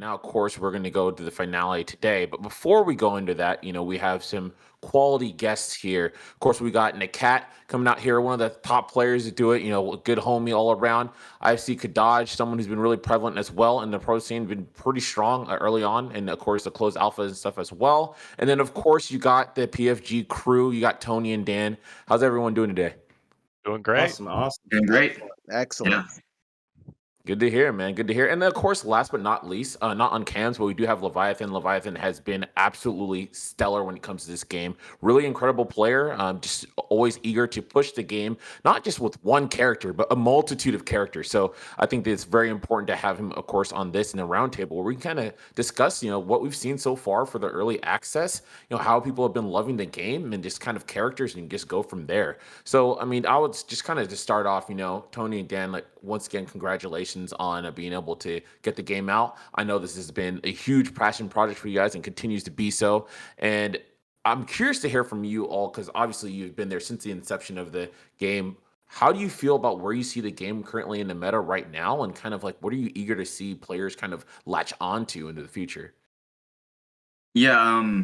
now, of course, we're going to go to the finale today. But before we go into that, we have some quality guests here. Of course, we got Nakat coming out here, one of the top players to do it. A good homie all around. I see Kadaj, someone who's been really prevalent as well in the pro scene, been pretty strong early on, and of course the closed alphas and stuff as well. And then of course you got the PFG crew. You got Tony and Dan. How's everyone doing today? Doing great. Awesome. Doing great. Excellent. Yeah. Good to hear, man. Good to hear. And then, of course, last but not least, not on cams, but we do have Leviathan. Leviathan has been absolutely stellar when it comes to this game. Really incredible player. Just always eager to push the game, not just with one character, but a multitude of characters. So I think that it's very important to have him, of course, on this in the roundtable where we kind of discuss, what we've seen so far for the early access, how people have been loving the game and just kind of characters and just go from there. So, I mean, I would just kind of just start off, Tony and Dan, like, once again, congratulations on being able to get the game out. I know this has been a huge passion project for you guys and continues to be so. And I'm curious to hear from you all because obviously you've been there since the inception of the game. How do you feel about where you see the game currently in the meta right now? And kind of like, what are you eager to see players kind of latch onto into the future? Yeah.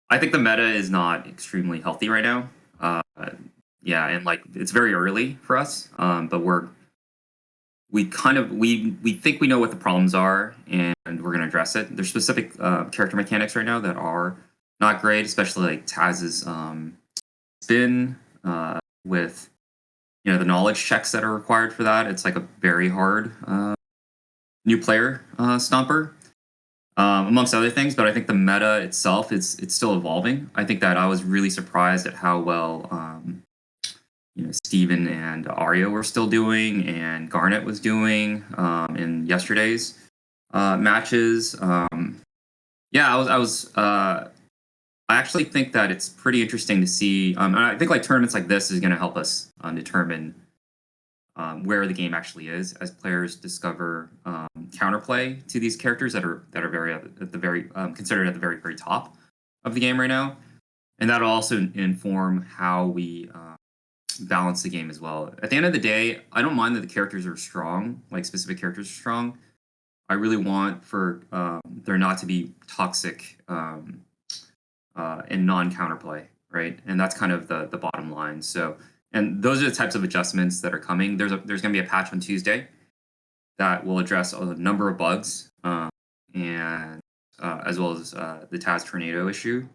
I think the meta is not extremely healthy right now. Yeah, and like it's very early for us, but we think we know what the problems are, and we're going to address it. There's specific character mechanics right now that are not great, especially like Taz's spin with the knowledge checks that are required for that. It's like a very hard new player stomper, amongst other things. But I think the meta itself it's still evolving. I think that I was really surprised at how well Steven and Ario were still doing, and Garnet was doing in yesterday's matches. Yeah, I actually think that it's pretty interesting to see. And I think like tournaments like this is going to help us determine where the game actually is as players discover counterplay to these characters that are very at the very considered at the very very top of the game right now, and that'll also inform how we balance the game as well. At the end of the day, I don't mind that the characters are strong, like specific characters are strong. I really want for there not to be toxic and non-counterplay, right? And that's kind of the bottom line. So, and those are the types of adjustments that are coming. There's going to be a patch on Tuesday that will address a number of bugs, and as well as the Taz tornado issue.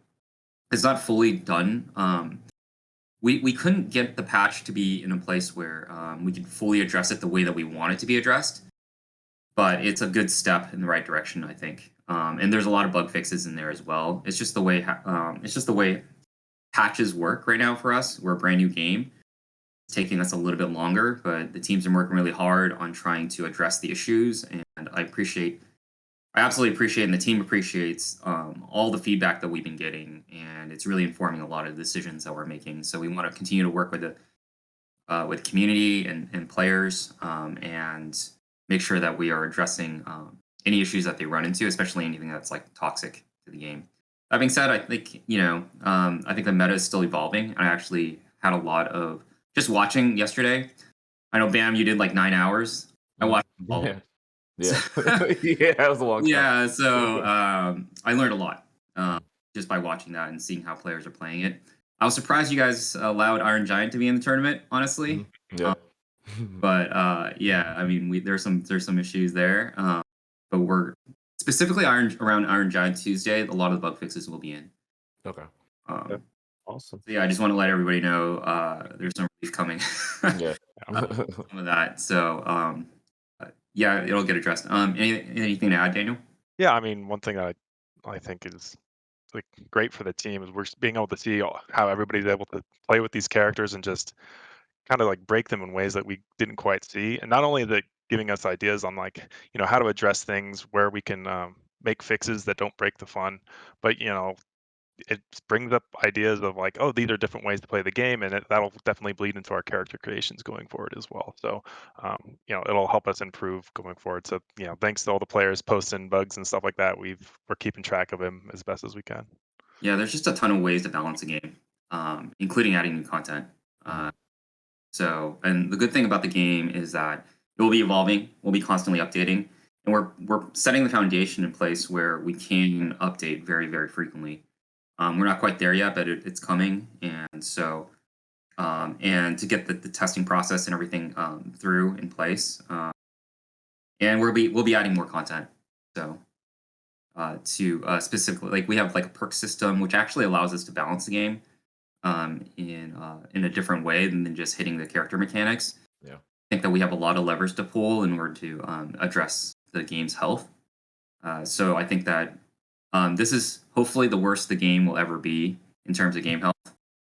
It's not fully done. We couldn't get the patch to be in a place where we could fully address it the way that we want it to be addressed, but it's a good step in the right direction, I think. And there's a lot of bug fixes in there as well. It's just the way patches work right now for us. We're a brand new game. It's taking us a little bit longer, but the teams are working really hard on trying to address the issues, and I absolutely appreciate, and the team appreciates all the feedback that we've been getting, and it's really informing a lot of the decisions that we're making. So we want to continue to work with the community and players, and make sure that we are addressing any issues that they run into, especially anything that's like toxic to the game. That being said, I think I think the meta is still evolving. I actually had a lot of just watching yesterday. I know, Bam, you did like 9 hours. I watched all of it. Yeah. Yeah, that was a long time. Yeah, so I learned a lot just by watching that and seeing how players are playing it. I was surprised you guys allowed Iron Giant to be in the tournament, honestly. Yeah. But yeah, I mean, there's some issues there. But we're specifically around Iron Giant Tuesday. A lot of the bug fixes will be in. Okay. Awesome. So yeah, I just want to let everybody know there's some relief coming. Yeah. Some of that. So yeah, it'll get addressed. Anything to add, Daniel? Yeah, I mean, one thing I think is like great for the team is we're being able to see how everybody's able to play with these characters and just kind of like break them in ways that we didn't quite see. And not only that, giving us ideas on like how to address things where we can make fixes that don't break the fun, but it brings up ideas of like, oh, these are different ways to play the game, and that'll definitely bleed into our character creations going forward as well. So, it'll help us improve going forward. So, thanks to all the players posting bugs and stuff like that, we're keeping track of them as best as we can. Yeah, there's just a ton of ways to balance the game, including adding new content. So, and the good thing about the game is that it will be evolving. We'll be constantly updating. and we're setting the foundation in place where we can update very, very frequently. We're not quite there yet, but it's coming, and so and to get the testing process and everything through in place, and we'll be adding more content. So to specifically, like we have like a perk system, which actually allows us to balance the game in a different way than just hitting the character mechanics. Yeah. I think that we have a lot of levers to pull in order to address the game's health. So I think that this is hopefully the worst the game will ever be in terms of game health.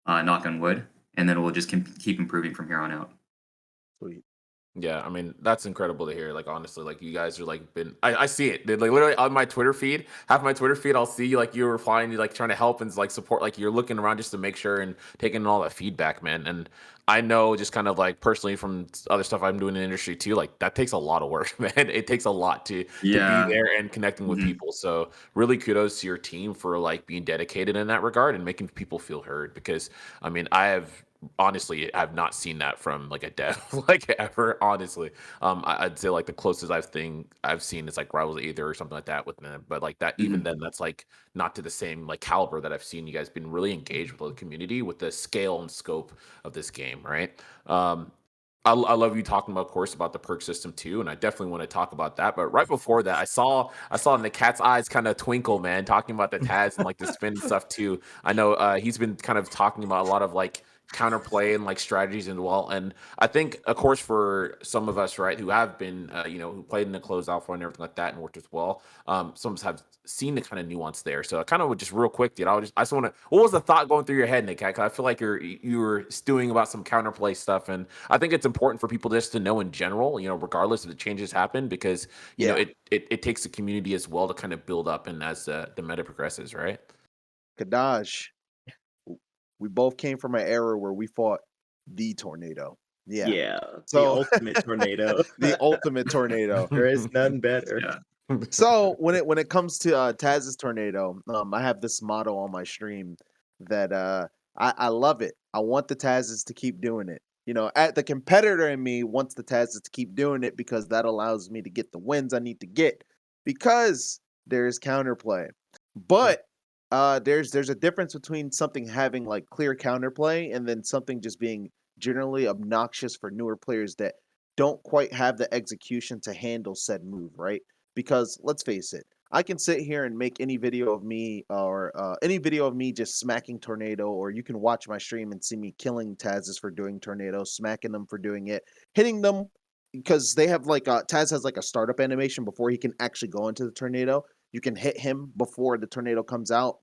Knock on wood, and then we'll just keep improving from here on out. Sweet. Yeah, I mean, that's incredible to hear. Like, honestly, like you guys are like I see it. Like literally on my Twitter feed, half my Twitter feed, I'll see like you replying, you like trying to help and like support, like you're looking around just to make sure and taking in all that feedback, man. And I know just kind of like personally from other stuff I'm doing in the industry too, like that takes a lot of work, man. It takes a lot to be Yeah. there and connecting with people. So really kudos to your team for like being dedicated in that regard and making people feel heard. Because I mean, honestly, I've not seen that from like a dev like ever. Honestly, I'd say like the closest I've seen is like Rivals Either or something like that with them. But like that, even then, that's like not to the same like caliber that I've seen you guys been really engaged with the community with the scale and scope of this game, right? I love you talking about, of course, about the perk system too, and I definitely want to talk about that. But right before that, I saw in the cat's eyes kind of twinkle, man, talking about the Taz and like the spin stuff too. I know he's been kind of talking about a lot of like counterplay and like strategies as well. And I think, of course, for some of us, right, who have been, who played in the closed alpha and everything like that and worked as well, some of us have seen the kind of nuance there. So I kind of would just real quick, dude, I just want to, what was the thought going through your head, Nick? 'Cause I feel like you were stewing about some counterplay stuff, and I think it's important for people just to know in general, regardless if the changes happen, because it takes the community as well to kind of build up and as the meta progresses, right? Kadaj, we both came from an era where we fought the tornado. Yeah. Yeah. The So ultimate tornado. the ultimate tornado. There is none better. Yeah. So when it comes to Taz's tornado, I have this motto on my stream that I love it. I want the Tazes to keep doing it. At the competitor in me wants the Tazes to keep doing it because that allows me to get the wins I need to get because there's counterplay. But there's a difference between something having like clear counterplay and then something just being generally obnoxious for newer players that don't quite have the execution to handle said move, right? Because let's face it, I can sit here and make any video of me or any video of me just smacking tornado, or you can watch my stream and see me killing Tazes for doing tornado, smacking them for doing it, hitting them because they have like Taz has like a startup animation before he can actually go into the tornado. You can hit him before the tornado comes out.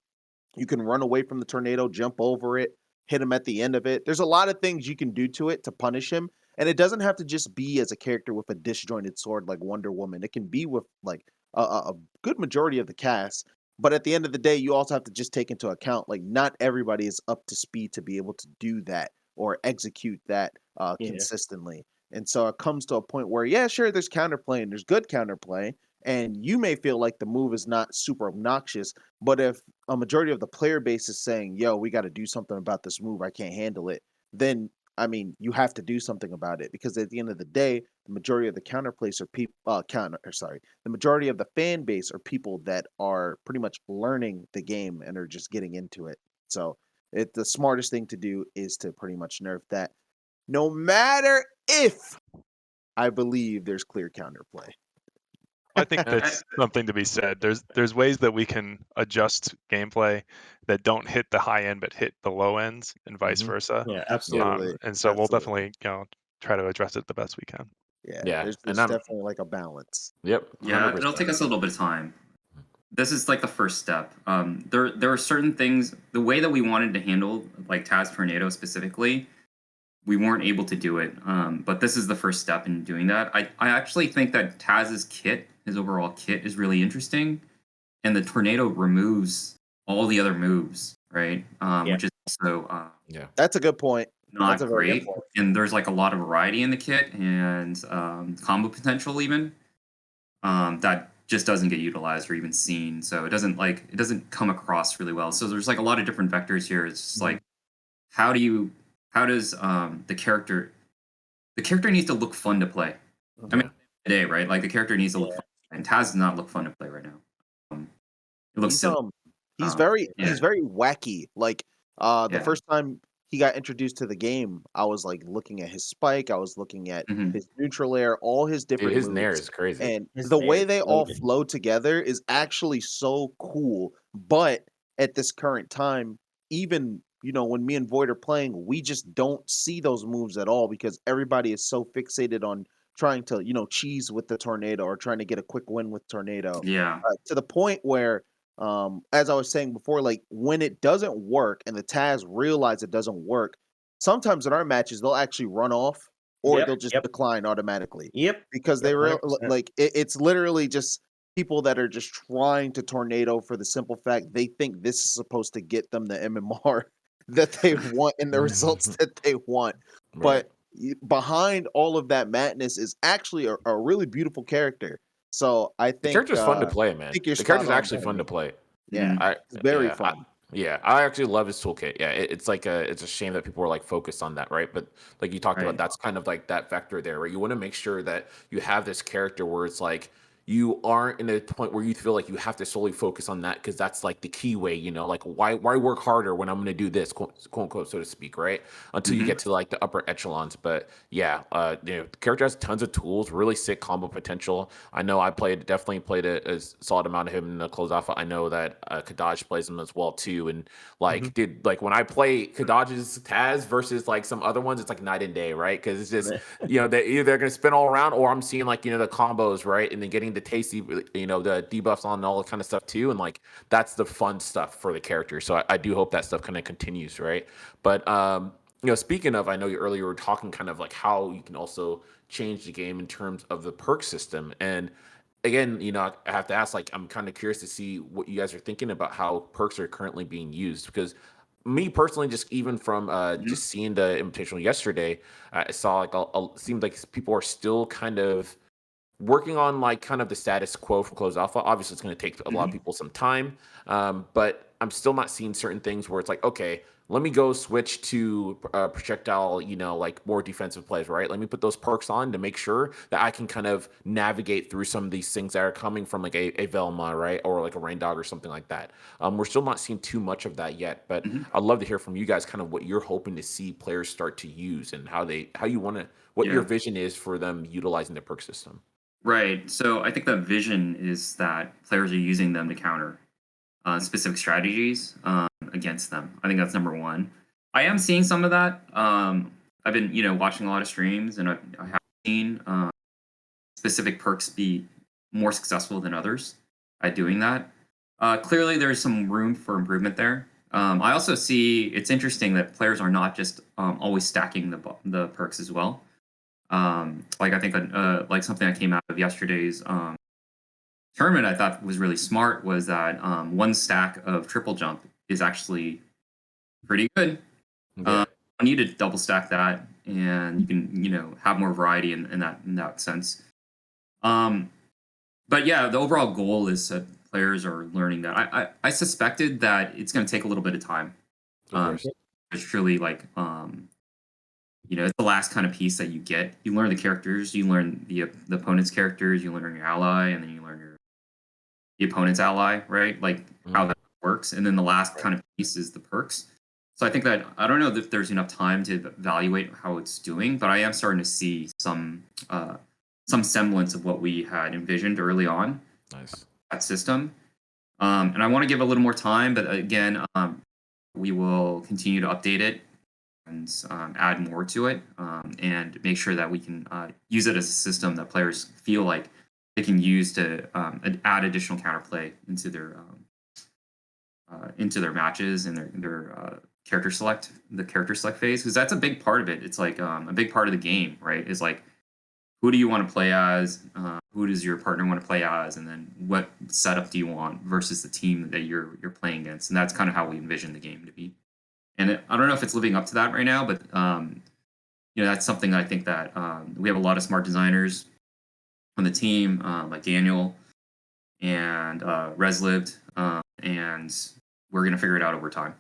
You can run away from the tornado, jump over it, hit him at the end of it. There's a lot of things you can do to it to punish him. And it doesn't have to just be as a character with a disjointed sword like Wonder Woman. It can be with like a good majority of the cast. But at the end of the day, you also have to just take into account like not everybody is up to speed to be able to do that or execute that Yeah. consistently. And so it comes to a point where, yeah, sure, there's counterplay and there's good counterplay. And you may feel like the move is not super obnoxious, but if a majority of the player base is saying, yo, we got to do something about this move, I can't handle it, then I mean, you have to do something about it because at the end of the day, the majority of the counterplays are people the majority of the fan base are people that are pretty much learning the game and are just getting into it. So the smartest thing to do is to pretty much nerf that, no matter if I believe there's clear counterplay. I think that's something to be said. There's ways that we can adjust gameplay that don't hit the high end but hit the low ends and vice versa. Yeah, absolutely. And so we'll Absolutely. definitely try to address it the best we can. Yeah, Yeah, there's and definitely like a balance. Yep, Yeah, it'll 100%. take us a little bit of time. This is like the first step. There are certain things. The way that we wanted to handle like Taz Tornado specifically, we weren't able to do it. But this is the first step in doing that. I actually think that Taz's kit, his overall kit, is really interesting, and the tornado removes all the other moves, right? Which is also Yeah. That's a good point. not That's a very good great. point. And there's like a lot of variety in the kit and combo potential even that just doesn't get utilized or even seen. So it doesn't come across really well. So there's like a lot of different vectors here. It's just like how does the character needs to look fun to play. I mean, today, right? Like the character needs to look fun. and Taz does not look fun to play right now. It looks He's silly. he's Yeah. very wacky. Like the Yeah. first time he got introduced to the game, I was like looking at his spike, I was looking at Mhm. his neutral air, all his Dude, different his nair moves. is crazy. And His the nair way is they all loaded. flow together is actually so cool. But at this current time, even when me and Void are playing, we just don't see those moves at all because everybody is so fixated on trying to, cheese with the tornado or trying to get a quick win with tornado. Yeah. To the point where, as I was saying before, like when it doesn't work and the Taz realize it doesn't work, sometimes in our matches they'll actually run off or Yep, they'll just yep. decline automatically Yep. because Yep, they 100%. like it's literally just people that are just trying to tornado for the simple fact they think this is supposed to get them the MMR that they want and the results that they want. Right. But behind all of that madness is actually a really beautiful character. So I The think character's fun to play, I man. think you're The spot character's on, actually fun to Jeremy. play. Yeah, Mhm. I it's very yeah, fun. I actually love his toolkit. Yeah, it's like it's a shame that people are like focused on that, right? But like you talked about, Right. that's kind of like that vector there, right? You want to make sure that you have this character where it's like you aren't in a point where you feel like you have to solely focus on that because that's like the key way, like why work harder when I'm going to do this, quote unquote, so to speak, right? Until you Mhm. get to like the upper echelons. But yeah, the character has tons of tools, really sick combo potential. I know I definitely played a solid amount of him in the close alpha. I know that Kadaj plays him as well too. And like, like when I play Kadaj's Taz versus like some other ones, it's like night and day, right? Because it's just they either they're gonna spin all around, or I'm seeing like the combos, right, and then getting the tasty, the debuffs on and all that kind of stuff too. And like that's the fun stuff for the character. So I do hope that stuff kind of continues, right? But speaking of, I know you earlier were talking kind of like how you can also change the game in terms of the perk system. And again, I have to ask, like, I'm kind of curious to see what you guys are thinking about how perks are currently being used. Because me personally, just even from Mhm. just seeing the invitational yesterday, I saw like seemed like people are still kind of working on like kind of the status quo from closed alpha. Obviously, it's going to take a lot of Mhm. people some time, but I'm still not seeing certain things where it's like, okay, let me go switch to projectile, like more defensive plays, right? Let me put those perks on to make sure that I can kind of navigate through some of these things that are coming from like a Velma, right, or like a Rain Dog or something like that. We're still not seeing too much of that yet, but Mhm. I'd love to hear from you guys, kind of what you're hoping to see players start to use and how you want to, what your Yeah. vision is for them utilizing the perk system. Right. So I think the vision is that players are using them to counter specific strategies against them. I think that's number one. I am seeing some of that. I've been, watching a lot of streams, and I have seen specific perks be more successful than others at doing that. Clearly, there's some room for improvement there. I also see it's interesting that players are not just always stacking the perks as well. Like I think like something that came out of yesterday's tournament I thought was really smart was that one stack of triple jump is actually pretty good. Yeah. You need to double stack that, and you can have more variety in that sense. Um, but yeah, the overall goal is that players are learning that. I suspected that it's going to take a little bit of time. Of course. It's truly like it's the last kind of piece that you get. You learn the characters, you learn the opponent's characters, you learn your ally, and then you learn the opponent's ally, right? Like how Mhm. that works. And then the last kind of piece is the perks. So I think that I don't know if there's enough time to evaluate how it's doing, but I am starting to see some semblance of what we had envisioned early on Nice. that system. And I want to give a little more time, but again, we will continue to update it and add more to it, and make sure that we can use it as a system that players feel like they can use to add additional counterplay into their matches and their character select phase, because that's a big part of it. It's like a big part of the game, right? Is like, who do you want to play as? Who does your partner want to play as? And then what setup do you want versus the team that you're playing against? And that's kind of how we envision the game to be. And I don't know if it's living up to that right now, but that's something I think that we have a lot of smart designers on the team, like Daniel and Reslived, and we're gonna figure it out over time.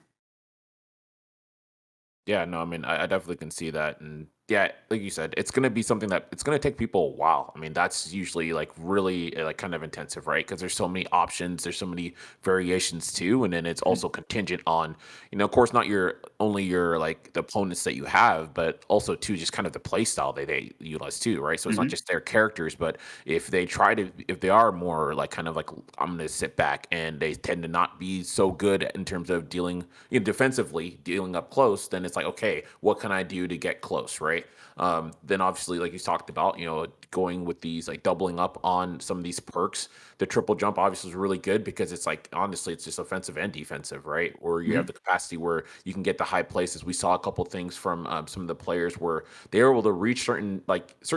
Yeah, no, I mean, I definitely can see that. And yeah, like you said, it's gonna be something that it's gonna take people a while. I mean, that's usually like really like kind of intensive, right? Because there's so many options, there's so many variations too, and then it's Mhm. also contingent on, of course, not your only your like the opponents that you have, but also too just kind of the play style they utilize too, right? So it's not Hmm. just their characters, but if they are more like kind of like I'm gonna sit back and they tend to not be so good in terms of dealing defensively, dealing up close, then it's like, okay, what can I do to get close, right? Then obviously, like you talked about, going with these like doubling up on some of these perks. The triple jump obviously is really good because it's like honestly, it's just offensive and defensive, right? Or you have Hmm. the capacity where you can get the high places. We saw a couple things from some of the players where they were able to reach certain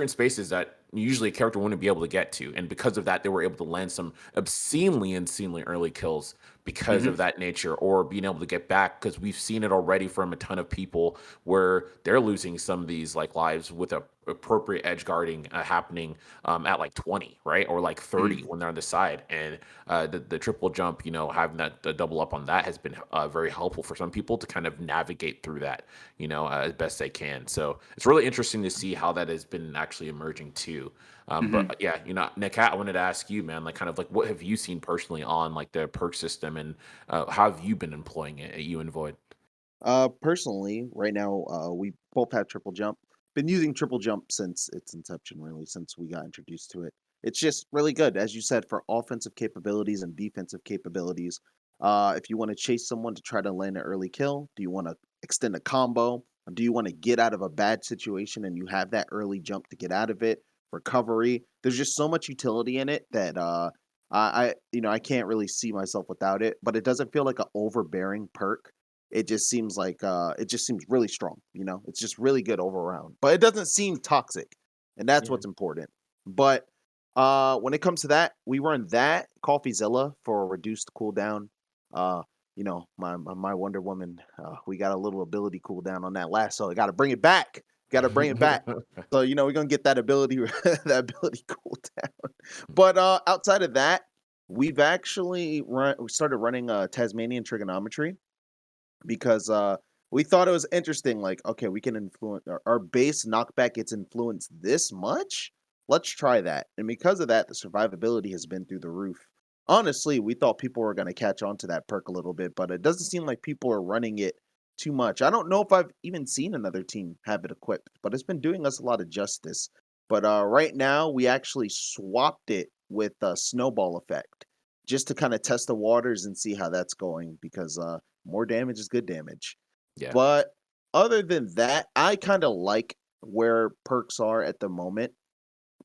spaces that usually a character wouldn't be able to get to, and because of that, they were able to land some obscenely early kills because Hmm. of that nature, or being able to get back, because we've seen it already from a ton of people where they're losing some of these like lives with a appropriate edge guarding happening at like 20, right, or like 30 when they're on the side. And the triple jump, having that the double up on that has been very helpful for some people to kind of navigate through that, as best they can. So it's really interesting to see how that has been actually emerging too. But Hmm. yeah, Nikat, I wanted to ask you, man, like kind of like what have you seen personally on like the perk system, and how have you been employing it at you and Void? Personally, right now, we both have triple jump. Been using triple jump since its inception, really, since we got introduced to it. It's just really good, as you said, for offensive capabilities and defensive capabilities. If you want to chase someone to try to land an early kill, do you want to extend a combo? Or do you want to get out of a bad situation and you have that early jump to get out of it? Recovery. There's just so much utility in it that I can't really see myself without it. But it doesn't feel like an overbearing perk. It just seems really strong, It's just really good all around. But it doesn't seem toxic, and that's Yeah. what's important. But when it comes to that, we run that CoffeeZilla for a reduced cooldown. My Wonder Woman, we got a little ability cooldown on that last, so I got to bring it back. Got to bring it back. So we're gonna get that ability that ability cooldown. But outside of that, we started running Tasmanian trigonometry because we thought it was interesting. Like, okay, we can influence our base knockback gets influenced this much. Let's try that. And because of that, the survivability has been through the roof. Honestly, we thought people were going to catch on to that perk a little bit, but it doesn't seem like people are running it too much. I don't know if I've even seen another team have it equipped, but it's been doing us a lot of justice. But right now, we actually swapped it with snowball effect just to kind of test the waters and see how that's going because more damage is good damage. Yeah. But other than that, I kind of like where perks are at the moment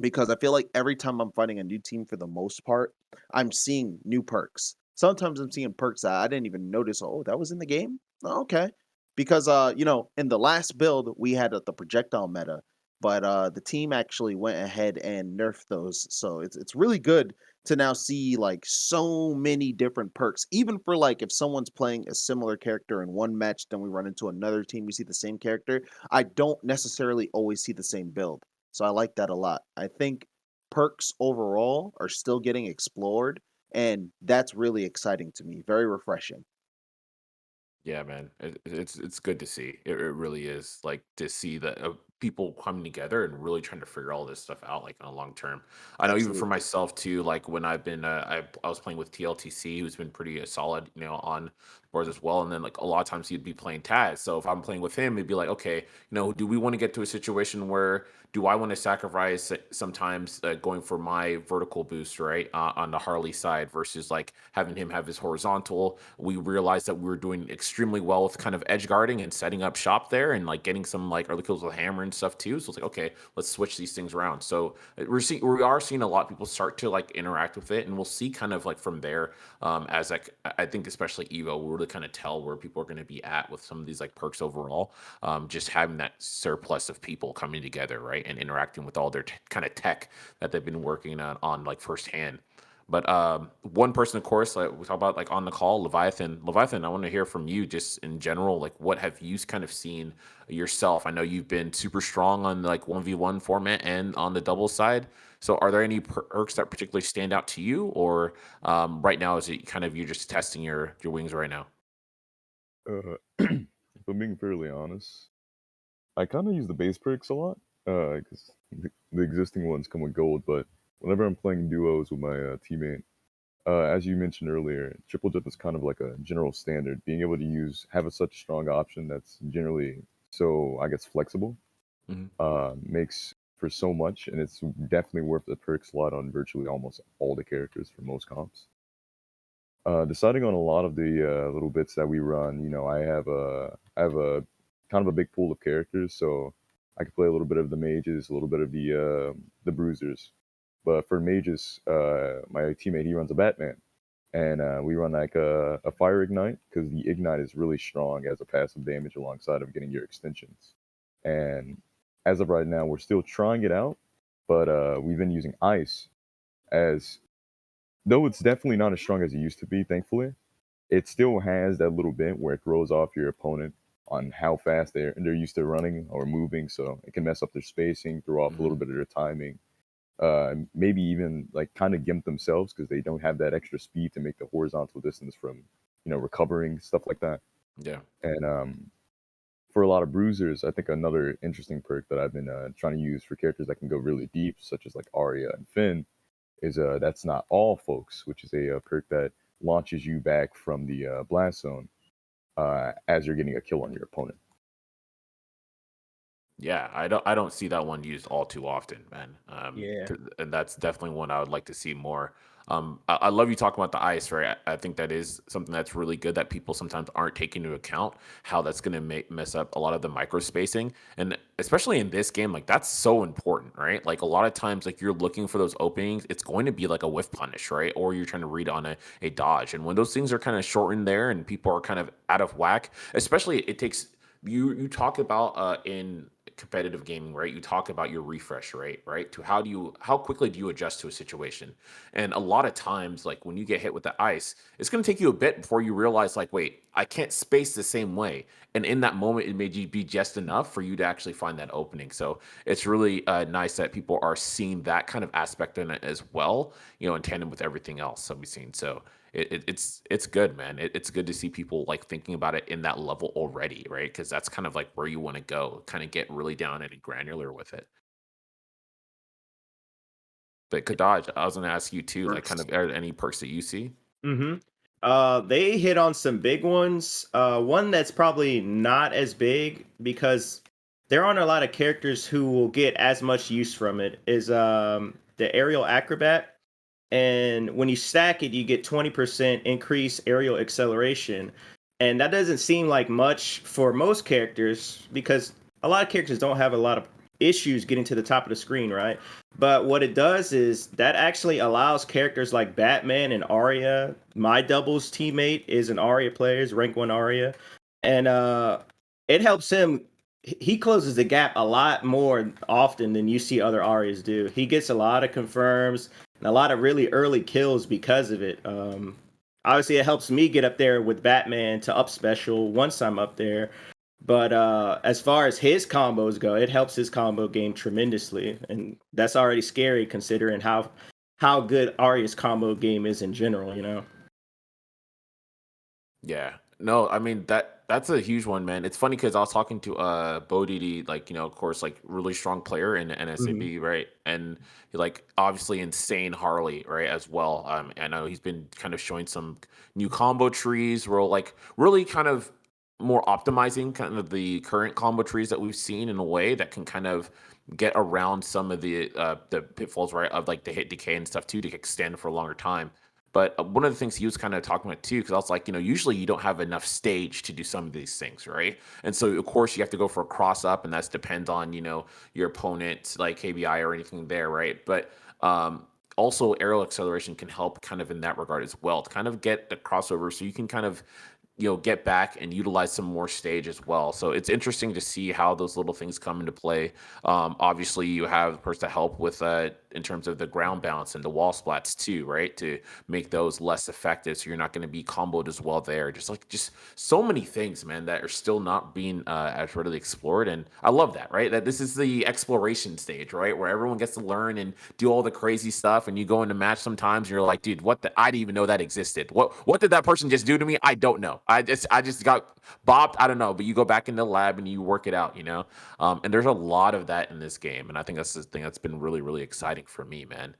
because I feel like every time I'm fighting a new team for the most part, I'm seeing new perks. Sometimes I'm seeing perks that I didn't even notice. Oh, that was in the game? Oh, okay. Because in the last build we had the projectile meta, but the team actually went ahead and nerfed those. So it's really good to now see like so many different perks. Even for like if someone's playing a similar character in one match, then we run into another team, we see the same character. I don't necessarily always see the same build. So I like that a lot. I think perks overall are still getting explored, and that's really exciting to me. Very refreshing. Yeah, man, it's good to see. It really is like to see that people coming together and really trying to figure all this stuff out, like on a long term. I know even for Absolutely. myself too. Like when I've been, I was playing with TLTC, who's been pretty solid, on boards as well. And then like a lot of times he'd be playing Taz. So if I'm playing with him, it'd be like, okay, do we want to get to a situation where do I want to sacrifice sometimes going for my vertical boost, right, on the Harley side versus like having him have his horizontal? We realized that we were doing extremely well with kind of edge guarding and setting up shop there and like getting some like early kills with hammer and stuff too. So it's like, okay, let's switch these things around. So we are seeing a lot of people start to like interact with it, and we'll see kind of like from there as like I think especially Evo, we'll really kind of tell where people are going to be at with some of these like perks overall. Just having that surplus of people coming together, right, and interacting with all their kind of tech that they've been working on like firsthand. But one person, of course, like we talk about, like on the call, Leviathan. Leviathan, I want to hear from you, just in general. Like, what have you kind of seen yourself? I know you've been super strong on like 1v1 format and on the double side. So, are there any perks that particularly stand out to you, or right now is it kind of you're just testing your wings right now? If I'm being fairly honest, I kind of use the base perks a lot because the existing ones come with gold. But whenever I'm playing duos with my teammate, as you mentioned earlier, triple jump is kind of like a general standard. Being able to have such a strong option that's generally so, I guess, flexible Mhm. makes for so much, and it's definitely worth the perk slot on virtually almost all the characters for most comps. Deciding on a lot of the little bits that we run, I have a kind of a big pool of characters, so I can play a little bit of the mages, a little bit of the bruisers. But for mages, my teammate he runs a Batman, and we run like a fire ignite because the ignite is really strong as a passive damage alongside of getting your extensions. And as of right now, we're still trying it out, but we've been using ice as though it's definitely not as strong as it used to be. Thankfully, it still has that little bit where it throws off your opponent on how fast they're used to running or moving, so it can mess up their spacing, throw off a little Mhm. bit of their timing, maybe even like kind of gimp themselves because they don't have that extra speed to make the horizontal distance from recovering stuff like that. Yeah. And for a lot of bruisers, I think another interesting perk that I've been trying to use for characters that can go really deep, such as like Arya and Finn, is that's not all folks, which is a perk that launches you back from the blast zone as you're getting a kill on your opponent. Yeah, I don't see that one used all too often, man. Yeah. And that's definitely one I would like to see more. I love you talking about the ice, right? I think that is something that's really good that people sometimes aren't taking into account how that's going to mess up a lot of the micro spacing, and especially in this game, like that's so important, right? Like a lot of times, like you're looking for those openings, it's going to be like a whiff punish, right? Or you're trying to read on a dodge, and when those things are kind of shortened there and people are kind of out of whack, especially it takes you talk about in competitive gaming, right? You talk about your refresh rate, right? To how quickly do you adjust to a situation? And a lot of times, like when you get hit with the ice, it's going to take you a bit before you realize, like, wait, I can't space the same way. And in that moment, it may be just enough for you to actually find that opening. So it's really nice that people are seeing that kind of aspect in it as well, in tandem with everything else that we've seen. So it's good, man. It's good to see people like thinking about it in that level already, right? Because that's kind of like where you want to go, kind of get really down and granular with it. But Kadaj, I was going to ask you too, like, kind Perks. of are there any perks that you see? Mm-hmm. They hit on some big ones. One that's probably not as big because there aren't a lot of characters who will get as much use from it is the aerial acrobat. And when you stack it, you get 20% increase aerial acceleration. And that doesn't seem like much for most characters because a lot of characters don't have a lot of issues getting to the top of the screen, right? But what it does is that actually allows characters like Batman and Arya. My doubles teammate is an Arya player, is rank 1 Arya. And it helps him. He closes the gap a lot more often than you see other Aryas do. He gets a lot of confirms and a lot of really early kills because of it. Obviously, it helps me get up there with Batman to up special once I'm up there. But as far as his combos go, it helps his combo game tremendously, and that's already scary considering how good Arya's combo game is in general. Yeah. No, I mean that's a huge one, man. It's funny because I was talking to Bodidi, like, of course, like really strong player in Mhm. NSAB, right? And he like obviously insane Harley, right, as well. I know he's been kind of showing some new combo trees where like really kind of more optimizing kind of the current combo trees that we've seen in a way that can kind of get around some of the pitfalls, right, of like the hit decay and stuff too to extend for a longer time. But one of the things he was kind of talking about too, because I was like, usually you don't have enough stage to do some of these things, right? And so of course you have to go for a cross up, and that's depends on your opponent, like KBI or anything there, right? But also aerial acceleration can help kind of in that regard as well to kind of get the crossover, so you can kind of get back and utilize some more stage as well. So it's interesting to see how those little things come into play. Obviously, you have, of course, to help with in terms of the ground bounce and the wall splats too, right? To make those less effective, so you're not going to be comboed as well there. Just so many things, man, that are still not being as readily explored, and I love that, right? That this is the exploration stage, right, where everyone gets to learn and do all the crazy stuff, and you go into match sometimes, and you're like, dude, what the? I didn't even know that existed. What did that person just do to me? I don't know. I just got bopped. I don't know, but you go back in the lab and you work it out, you know. And there's a lot of that in this game, and I think that's the thing that's been really really exciting for me, man.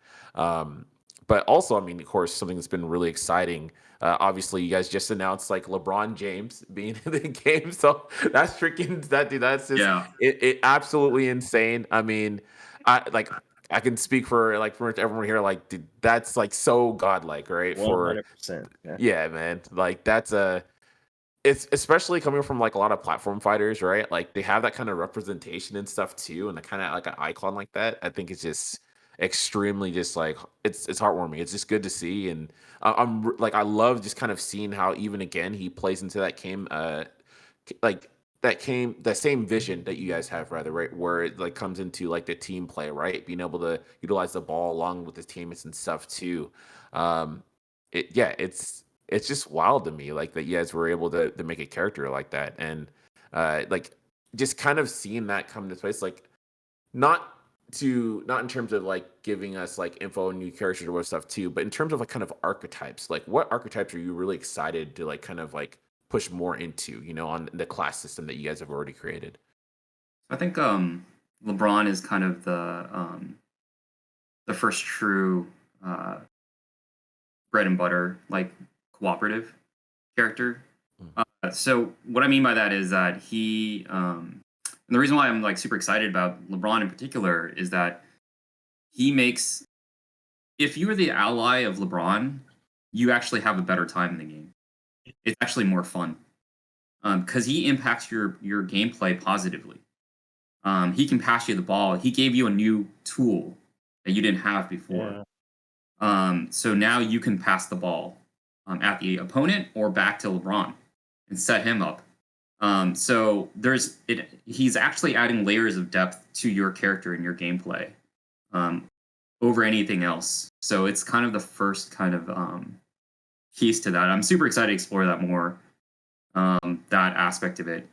But also, I mean, of course, something that's been really exciting. Obviously, you guys just announced like LeBron James being in the game, so that's freaking that dude. That's just Yeah. it absolutely insane. I mean, I can speak for like for everyone here. Like, dude, that's like so godlike, right? For 100%. Yeah. yeah, man. Like that's a it's especially coming from like a lot of platform fighters, right? Like they have that kind of representation and stuff too, and the kind of like an icon like that. I think it's just extremely just like it's heartwarming. It's just good to see, and like I love just kind of seeing how even again he plays into that game, like that same vision that you guys have rather, right, where it like comes into like the team play, right, being able to utilize the ball along with his teammates and stuff too. Yeah, it's just wild to me like that you guys were able to make a character like that, and like just kind of seeing that come to place, like not not in terms of like giving us like info and new characters or stuff too, but in terms of like kind of archetypes, like what archetypes are you really excited to like kind of like push more into, you know, on the class system that you guys have already created? I think LeBron is kind of the first true uh, bread and butter like cooperative character. Mm. So what I mean by that is that and the reason why I'm like super excited about LeBron in particular is that he makes, if you are the ally of LeBron, you actually have a better time in the game. It's actually more fun because he impacts your gameplay positively. He can pass you the ball. He gave you a new tool that you didn't have before. So now you can pass the ball at the opponent or back to LeBron and set him up. So he's actually adding layers of depth to your character and your gameplay over anything else. So it's kind of the first kind of piece to that. I'm super excited to explore that more, that aspect of it.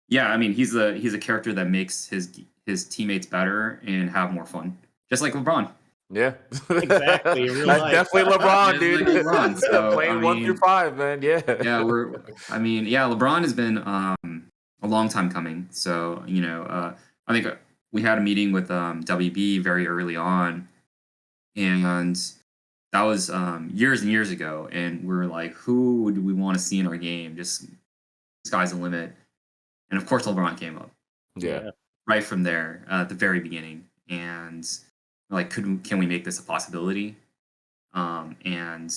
Yeah, I mean he's a character that makes his teammates better and have more fun, just like LeBron. Yeah, Exactly, in real that's life. definitely LeBron, Just dude. like LeBron. So I Playing 1 through mean, 5, man. Yeah, yeah, LeBron has been a long time coming. So I think we had a meeting with WB very early on, and that was years and years ago. And we are like, who would we want to see in our game? Just sky's the limit. And of course, LeBron came up yeah. Yeah. right from there at the very beginning. And like, can we make this a possibility? And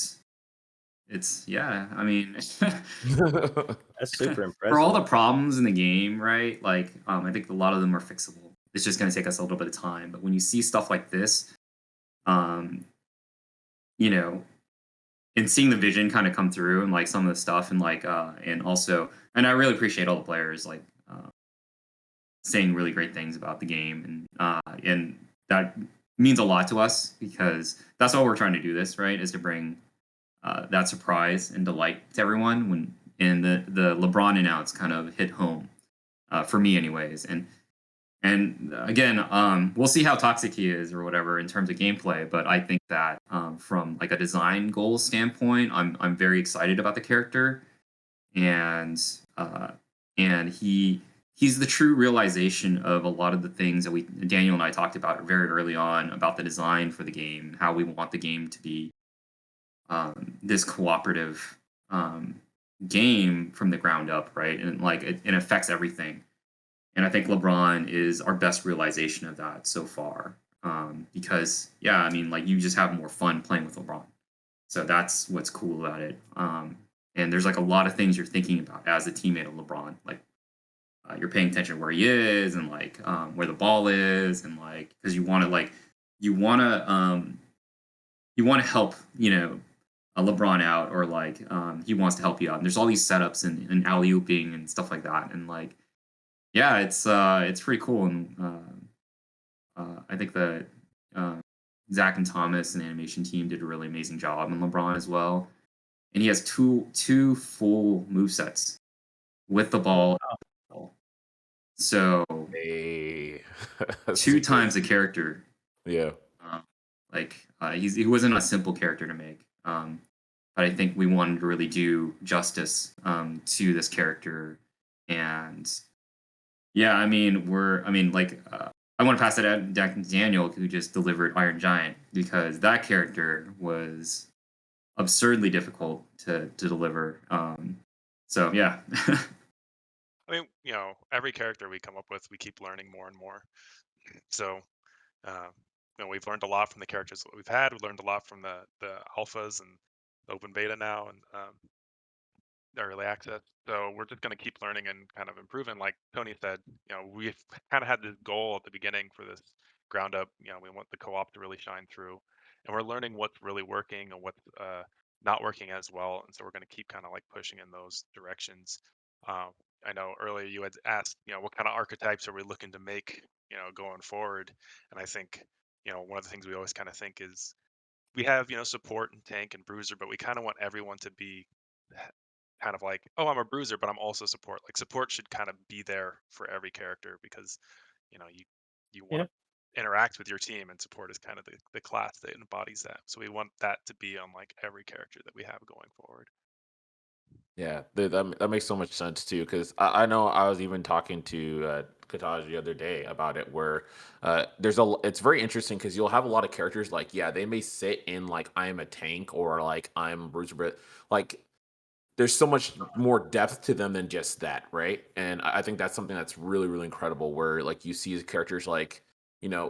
it's, yeah, I mean, That's super for all impressive. the problems in the game, right? Like, I think a lot of them are fixable. It's just going to take us a little bit of time. But when you see stuff like this, um, you know, and seeing the vision kind of come through and like some of the stuff and like, and I really appreciate all the players like saying really great things about the game, and that means a lot to us because that's why we're trying to do this, right? Is to bring that surprise and delight to everyone when and the LeBron announce kind of hit home for me, anyways. And again, we'll see how toxic he is or whatever in terms of gameplay. But I think that from like a design goal standpoint, I'm very excited about the character, and uh, and he's the true realization of a lot of the things that Daniel and I talked about very early on about the design for the game, how we want the game to be this cooperative um, game from the ground up, right? And like it affects everything. And I think LeBron is our best realization of that so far. Because yeah, I mean, like you just have more fun playing with LeBron. So that's what's cool about it. And there's like a lot of things you're thinking about as a teammate of LeBron. Like you're paying attention where he is and like where the ball is, and like because you want to help a LeBron out, or like he wants to help you out. And there's all these setups and alley ooping and stuff like that. And like yeah, it's pretty cool. And I think that uh, Zach and Thomas and the animation team did a really amazing job, and LeBron as well. And he has two full move sets with the ball. So Hey, two that's times crazy. the character. Yeah. He wasn't a simple character to make. but I think we wanted to really do justice to this character. And yeah, I mean, I want to pass it out back to Daniel, who just delivered Iron Giant, because that character was absurdly difficult to deliver. So yeah. I mean, every character we come up with, we keep learning more and more. So, uh, we've learned a lot from the characters that we've had. We've learned a lot from the alphas and the open beta now, and early access. So we're just going to keep learning and kind of improving. Like Tony said, we've kind of had this goal at the beginning for this ground up. We want the co-op to really shine through, and we're learning what's really working and what's not working as well. And so we're going to keep kind of like pushing in those directions. Uh, I know earlier you had asked, what kind of archetypes are we looking to make, going forward? And I think, one of the things we always kind of think is we have, support and tank and bruiser, but we kind of want everyone to be kind of like, oh, I'm a bruiser, but I'm also support. Like support should kind of be there for every character, because you want Yeah. to interact with your team, and support is kind of the class that embodies that. So we want that to be on like every character that we have going forward. Yeah, that makes so much sense too. Because I know I was even talking to Kataj the other day about it, where it's very interesting because you'll have a lot of characters like, yeah, they may sit in like I'm a tank or like I'm a bruiser, but like there's so much more depth to them than just that, right? And I think that's something that's really, really incredible. Where like you see characters like,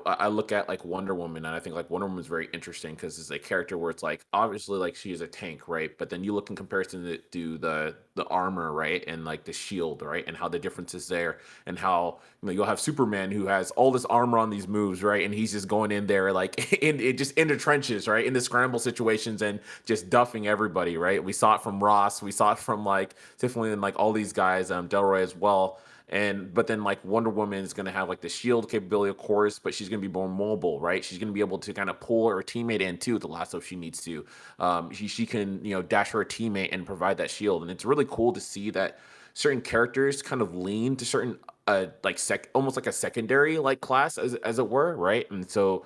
I look at like Wonder Woman, and I think like Wonder Woman is very interesting because it's a character where it's like obviously like she is a tank, right? But then you look in comparison to the armor, right, and like the shield, right, and how the difference is there, and how you'll have Superman who has all this armor on these moves, right, and he's just going in there like just in the trenches, right, in the scramble situations and just duffing everybody, right? We saw it from Ross, we saw it from like Tiffany and like all these guys, Delroy as well. And but then like Wonder Woman is gonna have like the shield capability, of course, but she's gonna be more mobile, right? She's gonna be able to kind of pull her teammate in too, the lasso if she needs to. She can dash her teammate and provide that shield, and it's really cool to see that certain characters kind of lean to certain like almost like a secondary like class as it were, right? And so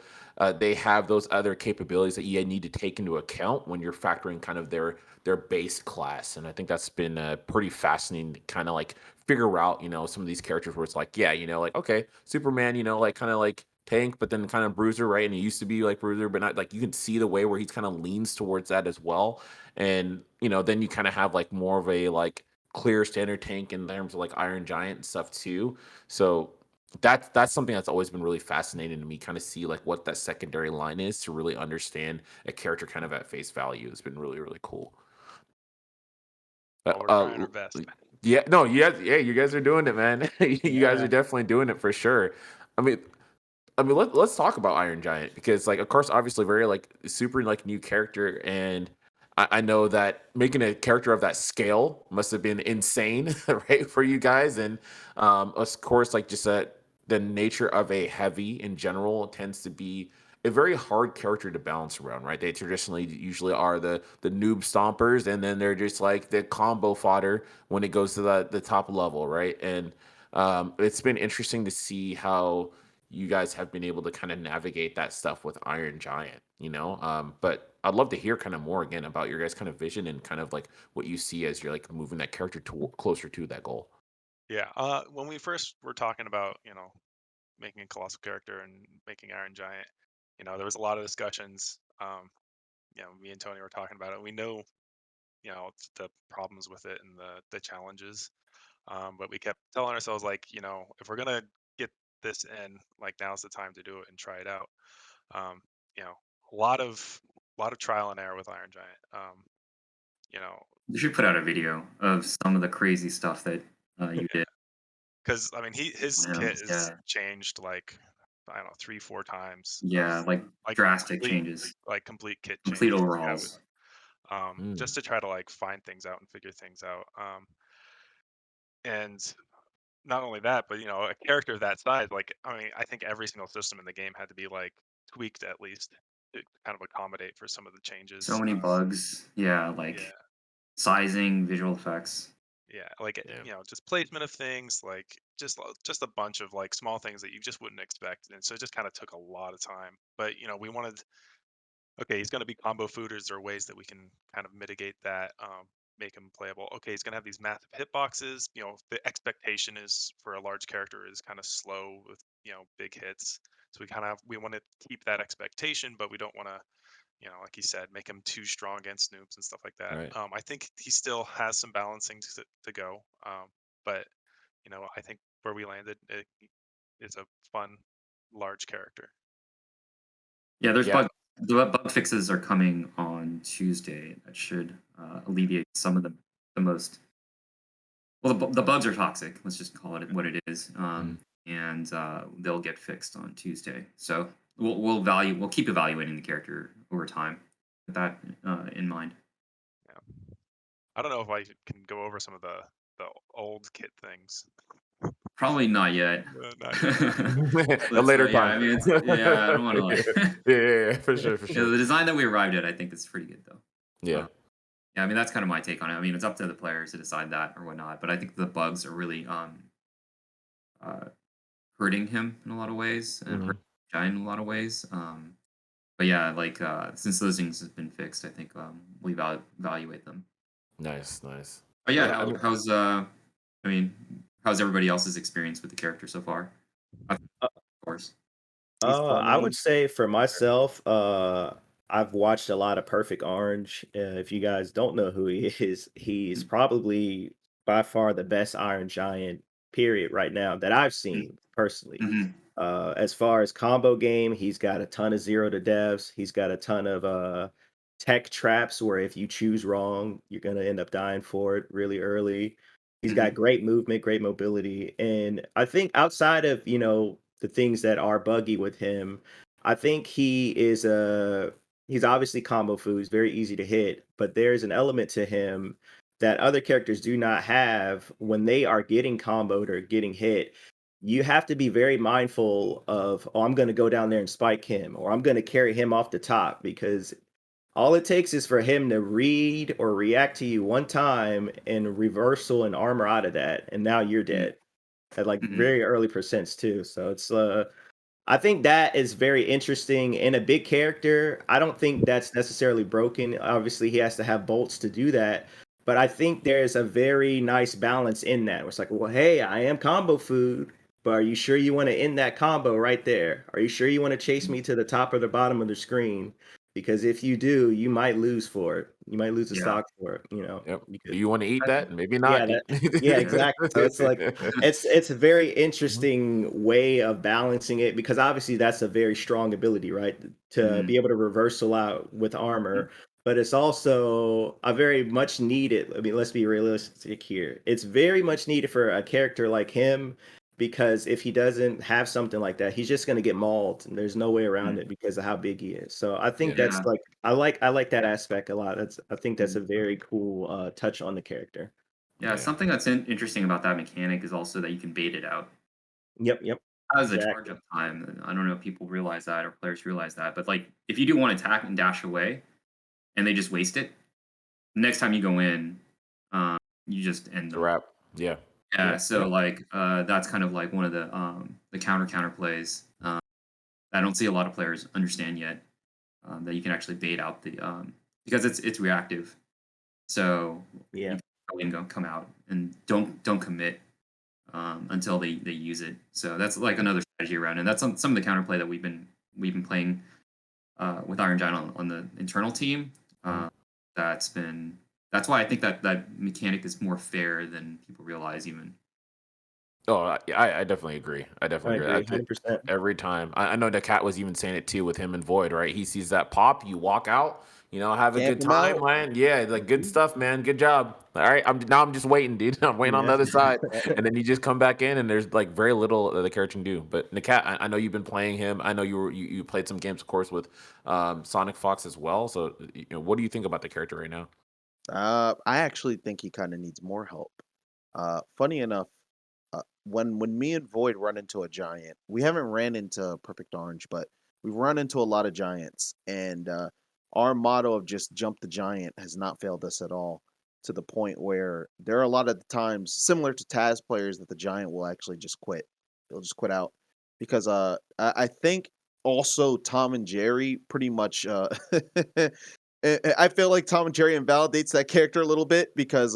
they have those other capabilities that you need to take into account when you're factoring kind of their base class. And I think that's been pretty fascinating to kind of like figure out, some of these characters where it's like, yeah, like, okay, Superman, like kind of like tank, but then kind of bruiser, right? And he used to be like bruiser, but not like you can see the way where he's kind of leans towards that as well. And, then you kind of have like more of a like clear standard tank in terms of like Iron Giant and stuff too. So that's something that's always been really fascinating to me, kind of see like what that secondary line is to really understand a character kind of at face value. It's been really, really cool. Well, we're trying our best. Yeah, no, you guys are doing it, man. You guys are Yeah. definitely doing it for sure. I mean, let's talk about Iron Giant because, like, of course, obviously, very like super like new character, and I know that making a character of that scale must have been insane, right, for you guys, and of course, like just the nature of a heavy in general tends to be a very hard character to balance around, right? They traditionally usually are the noob stompers, and then they're just like the combo fodder when it goes to the top level, right? And it's been interesting to see how you guys have been able to kind of navigate that stuff with Iron Giant, but I'd love to hear kind of more again about your guys' kind of vision and kind of like what you see as you're like moving that character closer to that goal. Yeah. When we first were talking about, making a colossal character and making Iron Giant, there was a lot of discussions. Me and Tony were talking about it. We know, the problems with it and the challenges. But we kept telling ourselves like, if we're gonna get this in, like now's the time to do it and try it out. Um, you know, a lot of trial and error with Iron Giant. You know, You should put out a video of some of the crazy stuff that you did. because I mean, his on him. kit is Yeah, changed like I don't know 3-4 times of yeah, like like drastic complete changes, complete kit complete changes. Yeah, overhauls. just to try to like find things out and figure things out. And not only that, but a character of that size, like I mean, I think every single system in the game had to be like tweaked at least to kind of accommodate for some of the So changes. many bugs. Yeah, Yeah, like sizing, visual effects. yeah, like Yeah. just placement of things, like just a bunch of like small things that you just wouldn't expect, and so it just kind of took a lot of time. But we wanted okay, he's going to be combo food. Is there ways that we can kind of mitigate that, make him playable? Okay, he's going to have these massive hitboxes. You know, the expectation is for a large character is kind of slow with, you know, big hits. So we want to keep that expectation, but we don't want to, you know, like he said, make him too strong against noobs and stuff like that. Right. I think he still has some balancing to go. But you know, I think where we landed is a fun, large character. Yeah, there's Yeah. the bug fixes are coming on Tuesday that should alleviate some of the most. Well, the bugs are toxic. Let's just call it what it is, and they'll get fixed on Tuesday. So we'll keep evaluating the character over time with that in mind. Yeah. I don't know if I can go over some of the old kit things. Probably not yet. Not yet. A later Yeah, time. I mean, I don't want to like. Yeah, for sure, for Yeah, sure. the design that we arrived at, I think, is pretty good though. Yeah. Yeah, I mean that's kind of my take on it. I mean, it's up to the players to decide that or whatnot. But I think the bugs are really uh, hurting him in a lot of ways and hurting Giant in a lot of ways. But yeah, like since those things have been fixed, I think we evaluate them. Nice, nice. But yeah, Yeah, I mean, I mean, how's everybody else's experience with the character so far? Of course. He's I would funny. say for myself, I've watched a lot of Perfect Orange. If you guys don't know who he is, he's probably by far the best Iron Giant, period, right now that I've seen personally. Mm-hmm. As far as combo game, he's got a ton of zero to devs. He's got a ton of tech traps where if you choose wrong, you're gonna end up dying for it really early. He's got Mm-hmm. great movement, great mobility, and I think outside of the things that are buggy with him, I think he's obviously combo food. He's very easy to hit, but there's an element to him that other characters do not have when they are getting comboed or getting hit. You have to be very mindful of, oh, I'm going to go down there and spike him, or I'm going to carry him off the top, because all it takes is for him to read or react to you one time and reversal and armor out of that, and now you're dead at like Mm-hmm. very early percents too. So it's I think that is very interesting in a big character. I don't think that's necessarily broken. Obviously, he has to have bolts to do that. But I think there's a very nice balance in that. It's like, well, hey, I am combo food, but are you sure you want to end that combo right there? Are you sure you want to chase me to the top or the bottom of the screen? Because if you do, you might lose for it. You might lose the Yeah. stock for it, yep. because Do you want to eat that? Maybe yeah, not. yeah, exactly. So it's like it's a very interesting way of balancing it, because obviously that's a very strong ability, right? To Mm-hmm. be able to reversal out with armor, but it's also a very much needed. I mean, let's be realistic here. It's very much needed for a character like him, because if he doesn't have something like that, he's just going to get mauled, and there's no way around it because of how big he is. So I think Yeah. that's Yeah. like I like that aspect a lot. I think that's Mhm. a very cool touch on the character. Yeah, Yeah. something that's interesting about that mechanic is also that you can bait it out. Yep, yep, As a charge exactly. up time, and I don't know if people realize that or players realize that, but like if you do one attack and dash away and they just waste it, next time you go in, um, you just end It's a them. wrap. Yeah. Yeah, Yep, so yep. like that's kind of like one of the counter plays. I don't see a lot of players understand yet, that you can actually bait out the because it's reactive. So you Yeah, can go in, come out, and don't commit until they use it. So that's like another strategy around, and that's some of the counterplay that we've been playing with Iron Giant on the internal team. Uh, that's why I think that mechanic is more fair than people realize. Even Oh, I definitely agree. I I definitely agree. agree, That's it 100%. every time. I know the cat was even saying it too with him and Void, right? He sees that pop, you walk out, have a Camp good him time, out. man. Yeah, like good stuff, man. Good job. All right, I'm just waiting, dude. I'm waiting on the Yeah. other side, and then you just come back in, and there's like very little that the character can do. But Nakat, I know you've been playing him. I know you played some games, of course, with Sonic Fox as well. So what do you think about the character right now? I actually think he kind of needs more help. Funny enough, when me and Void run into a giant, we haven't ran into Perfect Orange, but we've run into a lot of giants, and our motto of just jump the giant has not failed us at all. To the point where there are a lot of times similar to Taz players that the giant will actually just quit. They'll just quit out because I think also Tom and Jerry pretty much I feel like Tom and Jerry invalidates that character a little bit because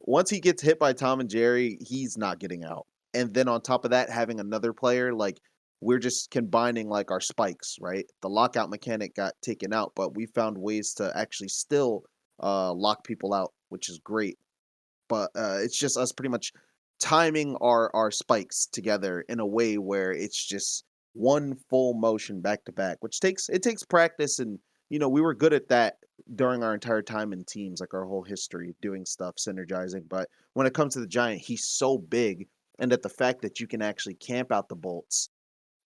once he gets hit by Tom and Jerry, he's not getting out. And then on top of that, having another player, like we're just combining like our spikes, right? The lockout mechanic got taken out, but we found ways to actually still lock people out, which is great. But it's just us pretty much timing our spikes together in a way where it's just one full motion back to back, which takes practice. And we were good at that during our entire time in teams, like our whole history doing stuff synergizing. But when it comes to the giant, he's so big, and that the fact that you can actually camp out the bolts,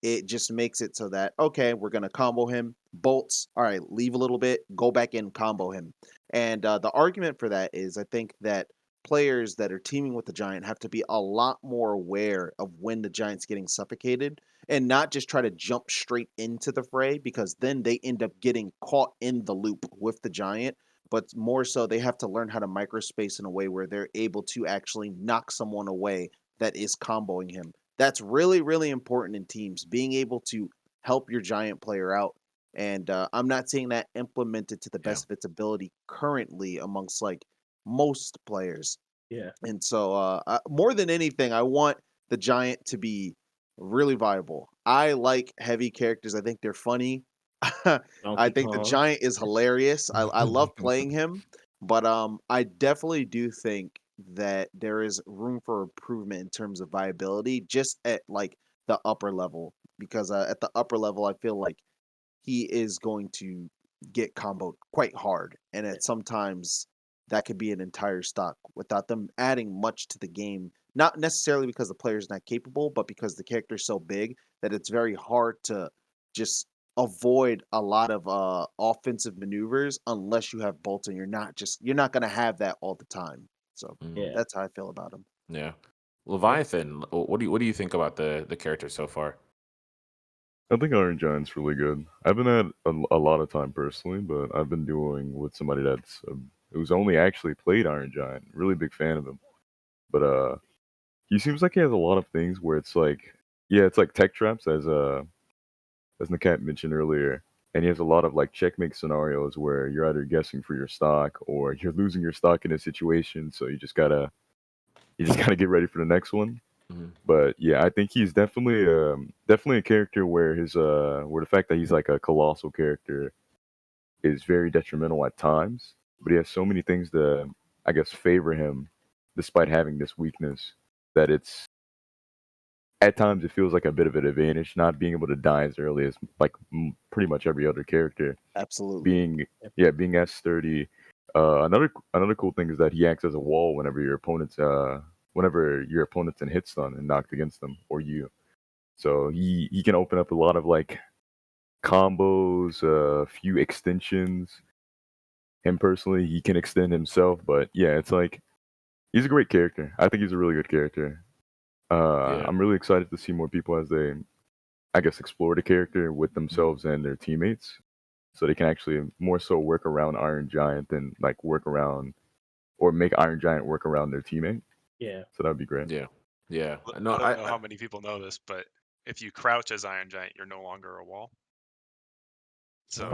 it just makes it so that, okay, we're going to combo him, bolts, all right, leave a little bit, go back in, combo him. And the argument for that is I think that players that are teaming with the giant have to be a lot more aware of when the giant's getting suffocated, and not just try to jump straight into the fray, because then they end up getting caught in the loop with the giant. But more so, they have to learn how to microspace in a way where they're able to actually knock someone away that is comboing him. That's really, really important in teams, being able to help your giant player out. And I'm not seeing that implemented to the Yeah. best of its ability currently amongst like most players. Yeah. And so, more than anything, I want the giant to be really viable. I like heavy characters. I think they're funny. I Donkey think the Kong. giant is hilarious. I love playing him, but I definitely do think that there is room for improvement in terms of viability, just at like the upper level. Because at the upper level, I feel like he is going to get comboed quite hard, and at sometimes that could be an entire stock without them adding much to the game. Not necessarily because the player's not capable, but because the character's so big that it's very hard to just avoid a lot of offensive maneuvers unless you have bolts, and you're not gonna have that all the time. So Yeah. that's how I feel about him. Yeah. Leviathan, what do you think about the character so far? I think Iron Giant's really good. I haven't had a lot of time personally, but I've been doing with somebody who's only actually played Iron Giant. Really big fan of him. But he seems like he has a lot of things where it's like, yeah, it's like tech traps as Nakat mentioned earlier, and he has a lot of like checkmate scenarios where you're either guessing for your stock or you're losing your stock in a situation, so you just gotta get ready for the next one. Mhm. But yeah, I think he's definitely a character where where the fact that he's like a colossal character is very detrimental at times. But he has so many things to, I guess, favor him, despite having this weakness, that it's at times it feels like a bit of an advantage not being able to die as early as like pretty much every other character. Absolutely. Being as sturdy. Another cool thing is that he acts as a wall whenever your opponent's in hit stun and knocked against them or you. So he can open up a lot of like combos, a few extensions. Him personally, he can extend himself, but yeah, it's like he's a great character. I think he's a really good character. Yeah. I'm really excited to see more people as they, I guess, explore the character with themselves and their teammates, so they can actually more so work around Iron Giant than like work around or make Iron Giant work around their teammate. Yeah. So that'd be great. Yeah. Yeah. I No, don't know how many people know this, but if you crouch as Iron Giant, you're no longer a wall. So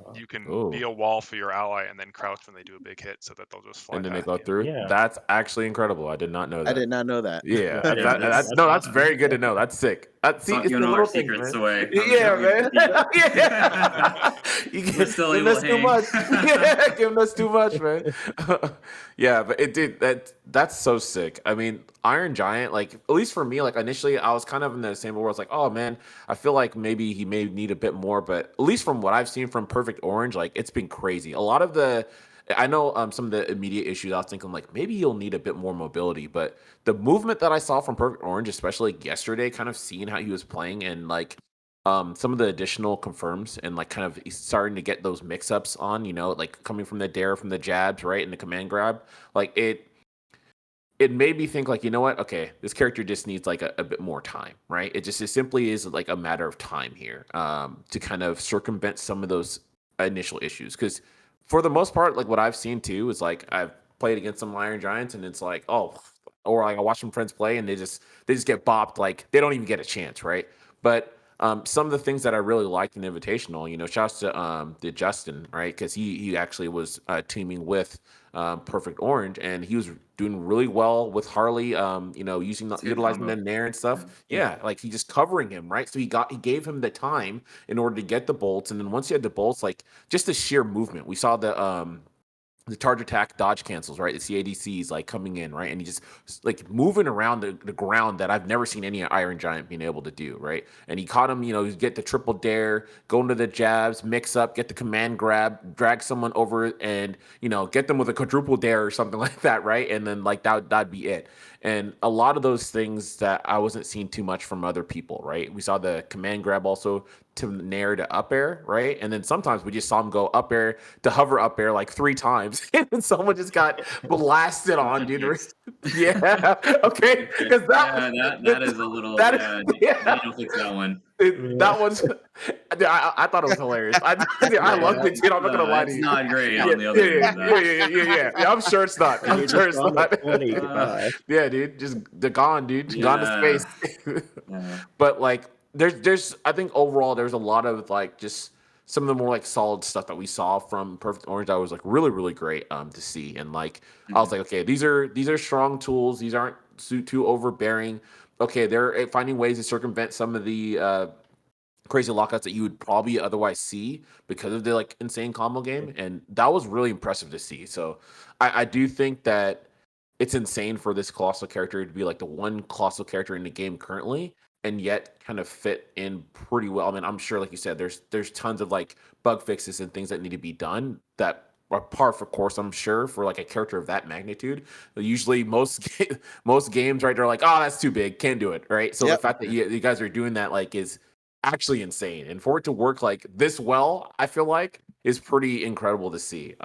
Oh. you can Oh. be a wall for your ally and then crouch when they do a big hit so that they'll just fly And then they past go you. through. Yeah. That's actually incredible. I did not know I that. did not know that. Yeah, Yeah, that's that's awesome. very good to know. That's sick. See, Stop it's the giving all our little things, secrets man. away. Yeah, man. Yeah. You We're still giving able us to too hang. much. Yeah, giving us too much, man. Yeah, but it did that's so sick. I mean, Iron Giant, like at least for me, like initially I was kind of in the same world. I was like, oh man, I feel like maybe he may need a bit more, but at least from what I've seen from Perfect Orange, like it's been crazy. A lot of I know some of the immediate issues. I was thinking like maybe you'll need a bit more mobility, but the movement that I saw from Perfect Orange, especially like yesterday, kind of seeing how he was playing and like some of the additional confirms and like kind of starting to get those mix-ups on, like coming from the dare, from the jabs, right, and the command grab, like it made me think like, you know what, okay, this character just needs like a bit more time, right? It simply is like a matter of time here, to kind of circumvent some of those initial issues, because for the most part, like what I've seen too is like I've played against some Iron Giants and it's like, oh, or like I watch some friends play and they just get bopped, like they don't even get a chance, right? But some of the things that I really liked in Invitational, shouts to Justin, right? Because he actually was teaming with Perfect Orange, and he was doing really well with Harley. It's a good Utilizing the combo. Nair and stuff. Yeah. Yeah, like he just covering him, right? So he gave him the time in order to get the bolts, and then once he had the bolts, like just the sheer movement. We saw the charge attack dodge cancels, right? The CADCs like coming in, right? And he just like moving around the ground that I've never seen any Iron Giant being able to do, right? And he caught him, you get the triple dare, go into the jabs, mix up, get the command grab, drag someone over, and get them with a quadruple dare or something like that, right? And then like that'd be it. And a lot of those things that I wasn't seeing too much from other people, right? We saw the command grab also to nair to up air, right? And then sometimes we just saw him go up air to hover up air like 3 times, and then someone just got blasted on, dude. Context. Yeah, okay, because Yeah, that is a little. that Yeah, yeah, Daniel fixed that one. that was. Dude, I thought it was hilarious. I loved it, dude. I'm not gonna lie to It's you. not great Yeah, on the other end of that. yeah. I'm sure it's not. I'm You're sure just it's on the not. 20. Yeah, dude, just the gone, dude, gone to Yeah. space. Yeah. But like, there's I think overall there's a lot of like just some of the more like solid stuff that we saw from Perfect Orange that was like really really great to see. And like I was like, okay, these are strong tools. These aren't too overbearing. Okay, they're finding ways to circumvent some of the crazy lockouts that you would probably otherwise see because of the like insane combo game, and that was really impressive to see. So I do think that it's insane for this colossal character to be like the one colossal character in the game currently, and yet kind of fit in pretty well. I mean, I'm sure, like you said, there's tons of like bug fixes and things that need to be done that are par for course. I'm sure for like a character of that magnitude. Usually, most games, right, they're like, oh, that's too big, can't do it, right? So the Yep. fact that you guys are doing that like is actually insane, and for it to work like this well, I feel like is pretty incredible to see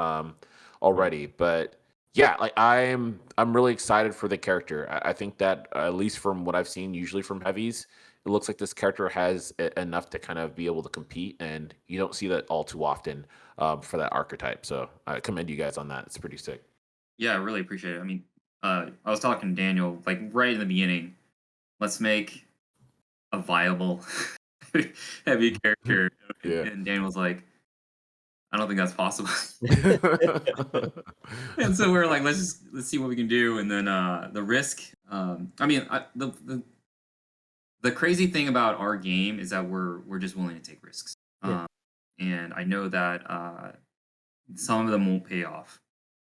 already. But yeah, like I'm really excited for the character. I think that at least from what I've seen, usually from heavies, it looks like this character has enough to kind of be able to compete, and you don't see that all too often for that archetype. So I commend you guys on that. It's pretty sick. Yeah, I really appreciate it. I mean, I was talking to Daniel like right in the beginning. Let's make a viable heavy character, Yeah. and Daniel was like, I don't think that's possible. And so we are like, let's see what we can do. And then the risk. I mean, the crazy thing about our game is that we're just willing to take risks. Yeah. And I know that some of them won't pay off.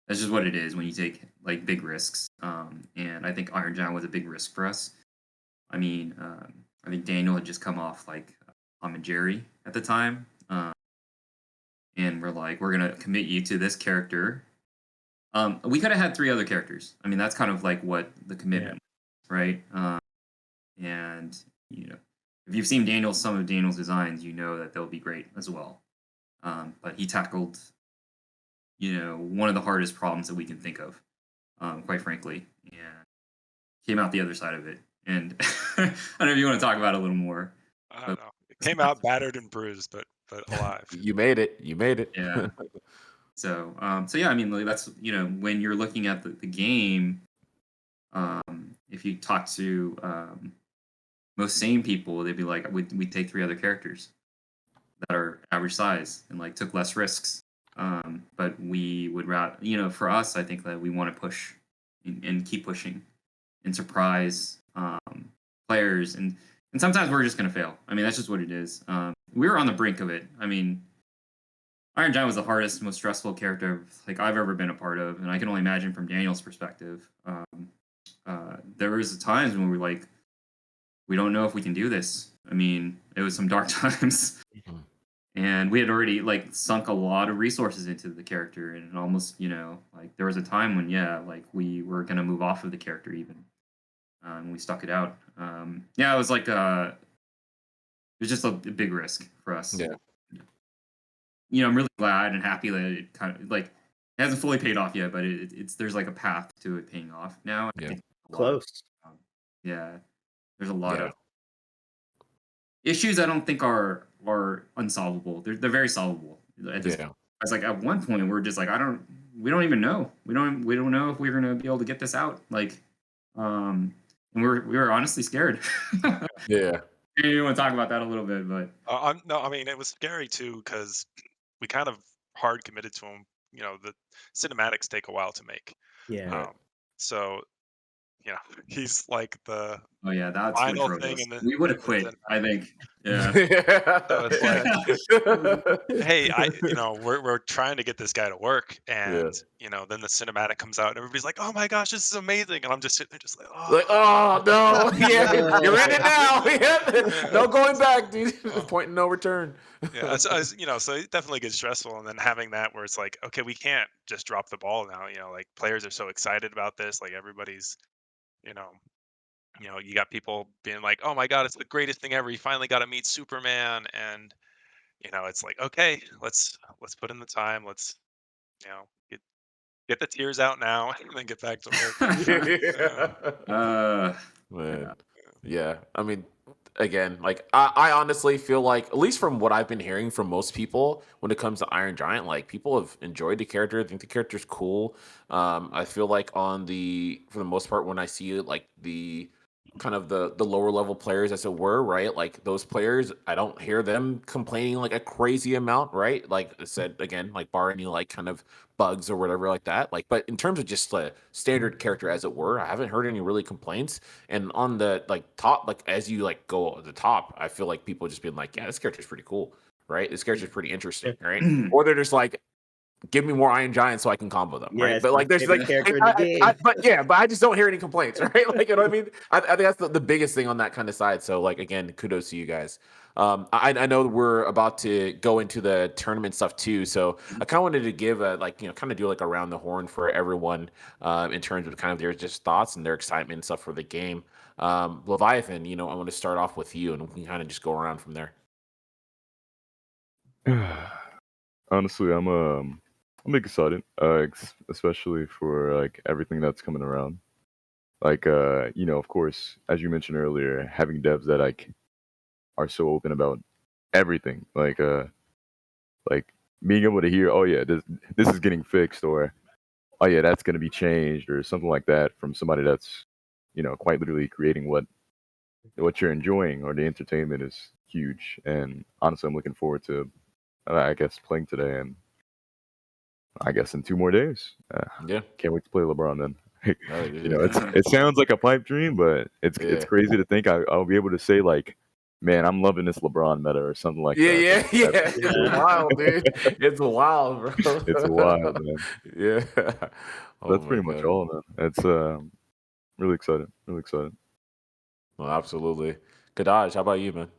That's just what it is when you take like big risks. And I think Iron Giant was a big risk for us. I mean, I think Daniel had just come off like Tom and Jerry at the time. And we're like, we're gonna commit you to this character. We could have had 3 other characters. I mean, that's kind of like what the commitment, was, right? And if you've seen some of Daniel's designs, you know that they'll be great as well. But he tackled, one of the hardest problems that we can think of, quite frankly, and came out the other side of it. And I don't know if you want to talk about it a little more. I don't know. It came out battered and bruised, but alive. You made it. You made it. Yeah. So yeah, I mean, like, that's when you're looking at the game, if you talk to most sane people, they'd be like, we take 3 other characters that are average size and like took less risks. But we would rather, for us, I think that we want to push and keep pushing and surprise players, and sometimes we're just gonna fail. I mean, that's just what it is. We were on the brink of it. I mean, Iron Giant was the hardest, most stressful character like I've ever been a part of, and I can only imagine from Daniel's perspective. There was times when we were like, we don't know if we can do this. I mean, it was some dark times, and we had already like sunk a lot of resources into the character, and almost like there was a time when like we were gonna move off of the character even. We stuck it out. Yeah, it was like it was just a big risk for us. Yeah. I'm really glad and happy that it kind of like it hasn't fully paid off yet, but it's there's like a path to it paying off now. I Yeah. think Close. yeah, there's a lot Yeah. of issues I don't think are unsolvable. They're very solvable. Yeah. I was like at one point we're just like we don't even know. We don't know if we're gonna be able to get this out. Like and we were honestly scared. Yeah. You want to talk about that a little bit, but No, I mean, it was scary too because we kind of hard committed to him. The cinematics take a while to make. Yeah. Right. So, he's like the oh yeah, that's what final drove thing us. in the We would in have the quit, I cinematic. think. Yeah. So it's like, Yeah. hey, we're trying to get this guy to work, Yeah. and then the cinematic comes out, and everybody's like, "Oh my gosh, this is amazing!" And I'm just sitting there, just like, Like, "Oh, oh no, yeah, you're in it now. Yeah. yeah." No going back, dude. Oh. Point of no return. Yeah, so it definitely gets stressful, and then having that where it's like, okay, we can't just drop the ball now. Like players are so excited about this, like everybody's, you know, you got people being like, "Oh my God, it's the greatest thing ever! You finally got to meet Superman," and it's like, okay, let's put in the time, let's get the tears out now, and then get back to work. Yeah, Yeah. uh, Man. Yeah. I mean, again, like I honestly feel like, at least from what I've been hearing from most people when it comes to Iron Giant, like people have enjoyed the character. I think the character's cool. I feel like for the most part, when I see it, like the kind of the lower level players, as it were, right? Like those players, I don't hear them complaining like a crazy amount, right? Like I said, again, like bar any like kind of bugs or whatever like that. Like, but in terms of just the standard character, as it were, I haven't heard any really complaints. And on the like top, like as you like go at the top, I feel like people just being like, yeah, this character's pretty cool, right? This character's pretty interesting, right? Or they're just like, give me more Iron Giants so I can combo them, Yeah, right? it's But my like, there's like, favorite character in the game. but yeah, but I just don't hear any complaints, right? Like, you know what I mean? I think that's the biggest thing on that kind of side. So like, again, kudos to you guys. I know we're about to go into the tournament stuff too, so I kind of wanted to give a like kind of do like around the horn for everyone in terms of kind of their just thoughts and their excitement and stuff for the game. Leviathan, I want to start off with you, and we can kind of just go around from there. Honestly, I'm excited, especially for like everything that's coming around. Like, of course, as you mentioned earlier, having devs that like are so open about everything, like being able to hear, oh yeah, this is getting fixed, or oh yeah, that's going to be changed, or something like that from somebody that's quite literally creating what you're enjoying, or the entertainment is huge. And honestly, I'm looking forward to, I guess, playing today, and I guess in 2 more days. Yeah. Can't wait to play LeBron then. Oh, yeah. It sounds like a pipe dream, but it's Yeah. crazy to think I'll be able to say like, man, I'm loving this LeBron meta or something like Yeah, that. yeah, yeah. That's It's crazy. wild, dude. It's wild, bro. It's wild, man. Yeah. Oh That's my pretty much god. all, man. It's really excited, really excited. Well, absolutely. Kadaj, how about you, man?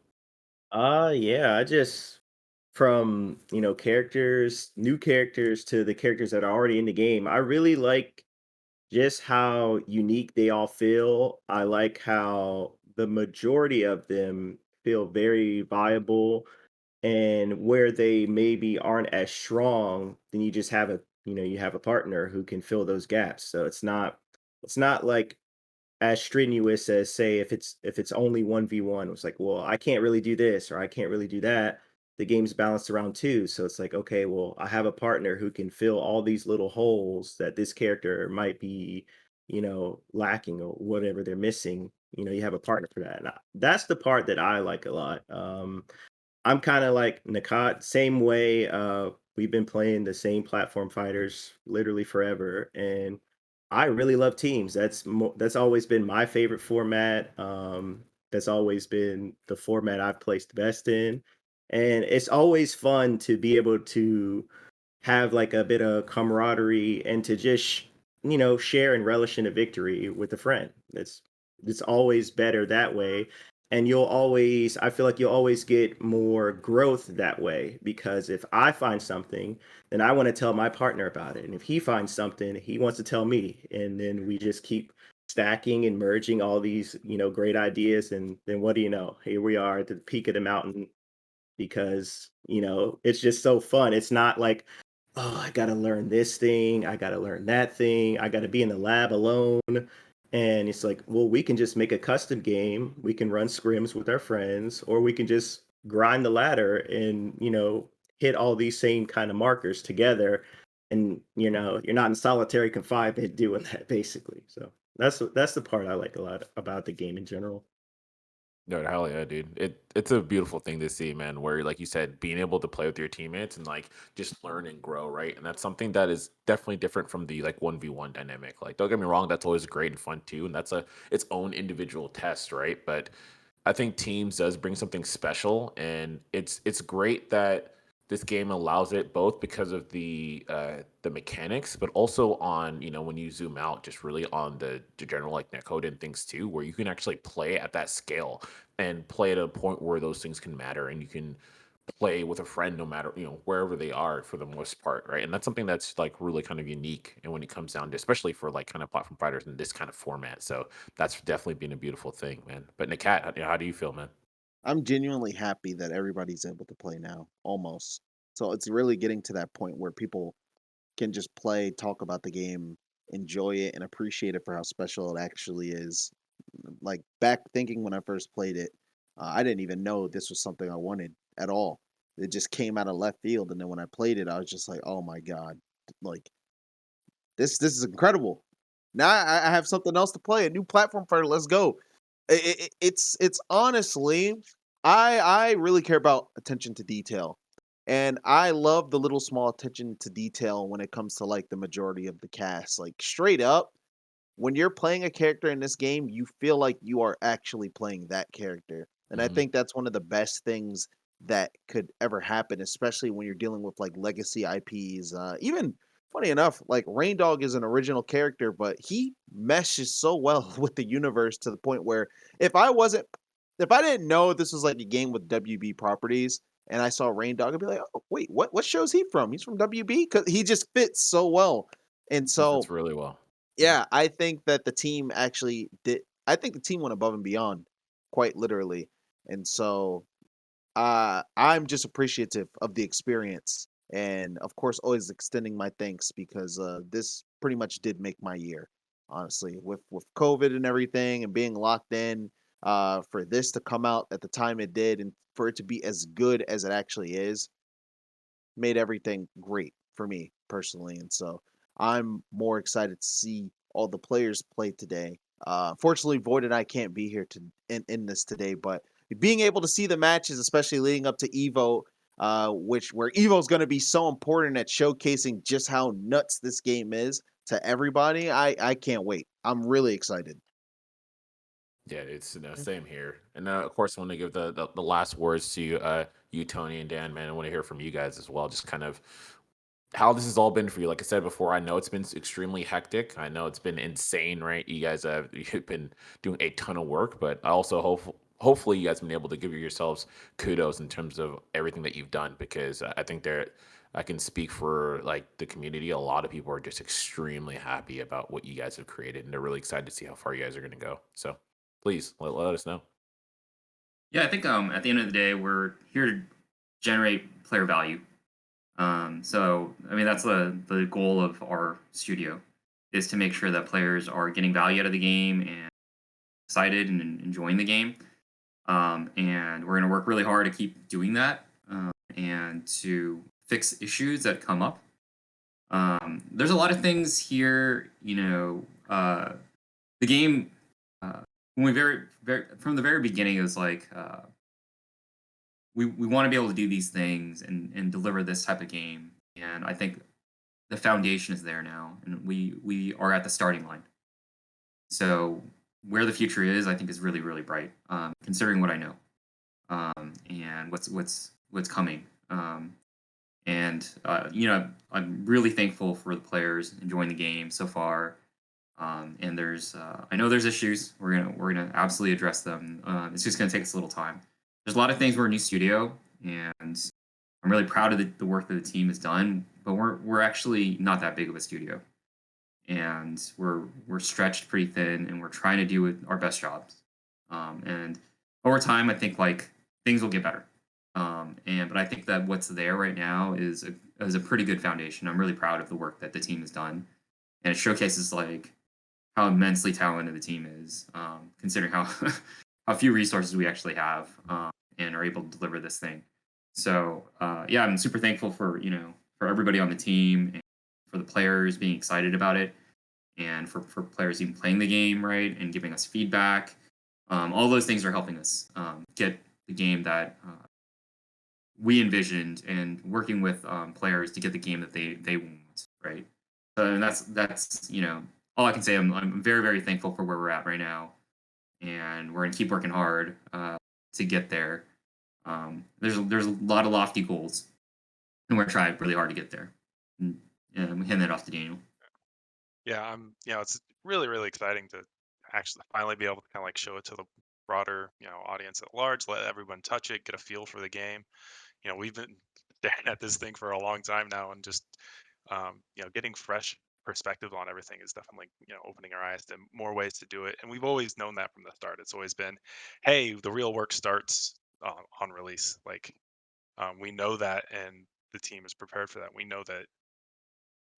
Yeah, I just from, characters, new characters to the characters that are already in the game. I really like just how unique they all feel. I like how the majority of them feel very viable, and where they maybe aren't as strong, then you just have you have a partner who can fill those gaps. So it's not like as strenuous as, say, if it's only 1v1. It's like, well, I can't really do this or I can't really do that. The game's balanced around two, so it's like, okay, well, I have a partner who can fill all these little holes that this character might be lacking, or whatever they're missing. You have a partner for that, and that's the part that I like a lot. I'm kind of like Nakat, same way. We've been playing the same platform fighters literally forever, and I really love teams. That's always been my favorite format. That's always been the format I've placed the best in, and it's always fun to be able to have like a bit of camaraderie and to just share and relish in a victory with a friend. It's always better that way, and I feel like you'll always get more growth that way, because if I find something, then I want to tell my partner about it, and if he finds something, he wants to tell me, and then we just keep stacking and merging all these great ideas, and then what do you know, here we are at the peak of the mountain, because it's just so fun. It's not like, oh, I got to learn this thing, I got to learn that thing, I got to be in the lab alone. And it's like, well, we can just make a custom game, we can run scrims with our friends, or we can just grind the ladder and hit all these same kind of markers together, and you're not in solitary confinement doing that, basically. So that's the part I like a lot about the game in general. No, hell yeah, dude. It's a beautiful thing to see, man, where like you said, being able to play with your teammates and like just learn and grow, right? And that's something that is definitely different from the like 1v1 dynamic. Like, don't get me wrong, that's always great and fun too, and that's a its own individual test, right? But I think teams does bring something special, and it's great that this game allows it both because of the mechanics, but also on when you zoom out, just really on the general like netcode and things too, where you can actually play at that scale and play at a point where those things can matter, and you can play with a friend no matter wherever they are for the most part, right? And that's something that's like really kind of unique, and when it comes down to especially for like kind of platform fighters in this kind of format, so that's definitely been a beautiful thing, man. But Nakat, how do you feel, man? I'm genuinely happy that everybody's able to play now, almost. So it's really getting to that point where people can just play, talk about the game, enjoy it, and appreciate it for how special it actually is. Like back thinking when I first played it, I didn't even know this was something I wanted at all. It just came out of left field, and then when I played it, I was just like, "Oh my god, like this is incredible." Now I have something else to play, a new platform fighter. Let's go. It's honestly, I really care about attention to detail, and I love the little small attention to detail when it comes to like the majority of the cast. Like straight up, when you're playing a character in this game, you feel like you are actually playing that character. And I Hmm. think that's one of the best things that could ever happen, especially when you're dealing with like legacy IPs. Even funny enough, like Rain Dog is an original character, but he meshes so well with the universe to the point where if I wasn't, if I didn't know this was like a game with WB properties and I saw Rain Dog, I'd be like, oh, wait, what show's he from? He's from WB? Because he just fits so well. And He fits so really well. yeah, I think that the team actually did. I think the team went above and beyond, quite literally. And so, I'm just appreciative of the experience, and of course, always extending my thanks because this pretty much did make my year, honestly, with COVID and everything, and being locked in. For this to come out at the time it did, and for it to be as good as it actually is, made everything great for me personally, and so I'm more excited to see all the players play today. Fortunately, Void and I can't be here to in this today, but being able to see the matches, especially leading up to Evo, which where Evo is going to be so important at showcasing just how nuts this game is to everybody. I can't wait. I'm really excited. Yeah, it's same here. And of course, I want to give the last words to you, Tony and Dan, man. I want to hear from you guys as well. Just kind of how this has all been for you. Like I said before, I know it's been extremely hectic. I know it's been insane, right? You guys have you've been doing a ton of work, but I also hopefully you guys have been able to give yourselves kudos in terms of everything that you've done, because I think there I can speak for like the community. A lot of people are just extremely happy about what you guys have created, and they're really excited to see how far you guys are going to go. So please let us know. Yeah, I think at the end of the day, we're here to generate player value. So I mean that's the goal of our studio is to make sure that players are getting value out of the game and excited and enjoying the game. And we're going to work really hard to keep doing that and to fix issues that come up. There's a lot of things here, the game when we very from the very beginning it was like we want to be able to do these things and deliver this type of game, and I think the foundation is there now, and we are at the starting line. So where the future is, I think, is really really bright, considering what I know, and what's coming. And I'm really thankful for the players enjoying the game so far. And there's I know there's issues. We're gonna absolutely address them. It's just gonna take us a little time. There's a lot of things. We're a new studio, and I'm really proud of the work that the team has done. But we're actually not that big of a studio, and we're stretched pretty thin, and we're trying to do our best jobs. And over time, I think like things will get better. But I think that what's there right now is a pretty good foundation. I'm really proud of the work that the team has done, and it showcases like how immensely talented the team is, considering how how few resources we actually have, and are able to deliver this thing. So yeah, I'm super thankful for for everybody on the team and for the players being excited about it, and for players even playing the game right and giving us feedback. All those things are helping us get the game that we envisioned, and working with players to get the game that they want, right? And that's all I can say. I'm very, very thankful for where we're at right now, and we're gonna keep working hard to get there. There's a lot of lofty goals, and we're trying really hard to get there. And I'm handing it off to Daniel. Yeah, it's really, really exciting to actually finally be able to kind of like show it to the broader, audience at large, let everyone touch it, get a feel for the game. We've been staring at this thing for a long time now, and just, getting fresh perspective on everything is definitely, opening our eyes to more ways to do it. And we've always known that from the start. It's always been, hey, the real work starts on release. Like, we know that, and the team is prepared for that. We know that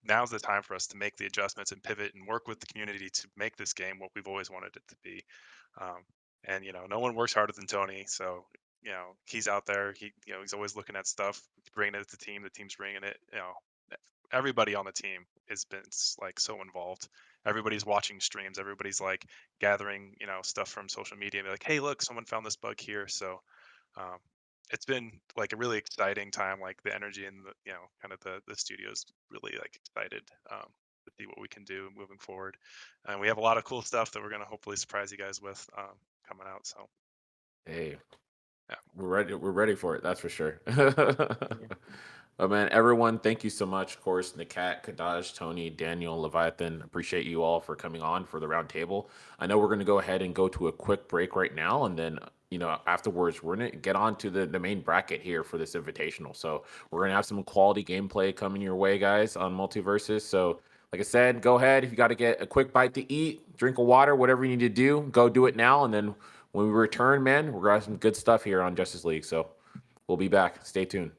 now's the time for us to make the adjustments and pivot and work with the community to make this game what we've always wanted it to be. And no one works harder than Tony, so he's out there. He's always looking at stuff, bringing it to the team. The team's bringing it. Everybody on the team has been like so involved. Everybody's watching streams. Everybody's like gathering stuff from social media and be like, hey, look, someone found this bug here. So um, it's been like a really exciting time. Like the energy and the kind of the studio's really like excited to see what we can do moving forward. And we have a lot of cool stuff that we're gonna hopefully surprise you guys with coming out. So Hey, yeah. we're ready for it. That's for sure. Oh man, everyone, thank you so much. Of course, Nakat, Kadaj, Tony, Daniel, Leviathan, appreciate you all for coming on for the round table. I know we're going to go ahead and go to a quick break right now, and then afterwards we're going to get on to the main bracket here for this invitational. So we're going to have some quality gameplay coming your way, guys, on MultiVersus. So like I said, go ahead if you got to get a quick bite to eat, drink of water, whatever you need to do, go do it now, and then when we return, man, we're going to have some good stuff here on Justice League. So we'll be back. Stay tuned.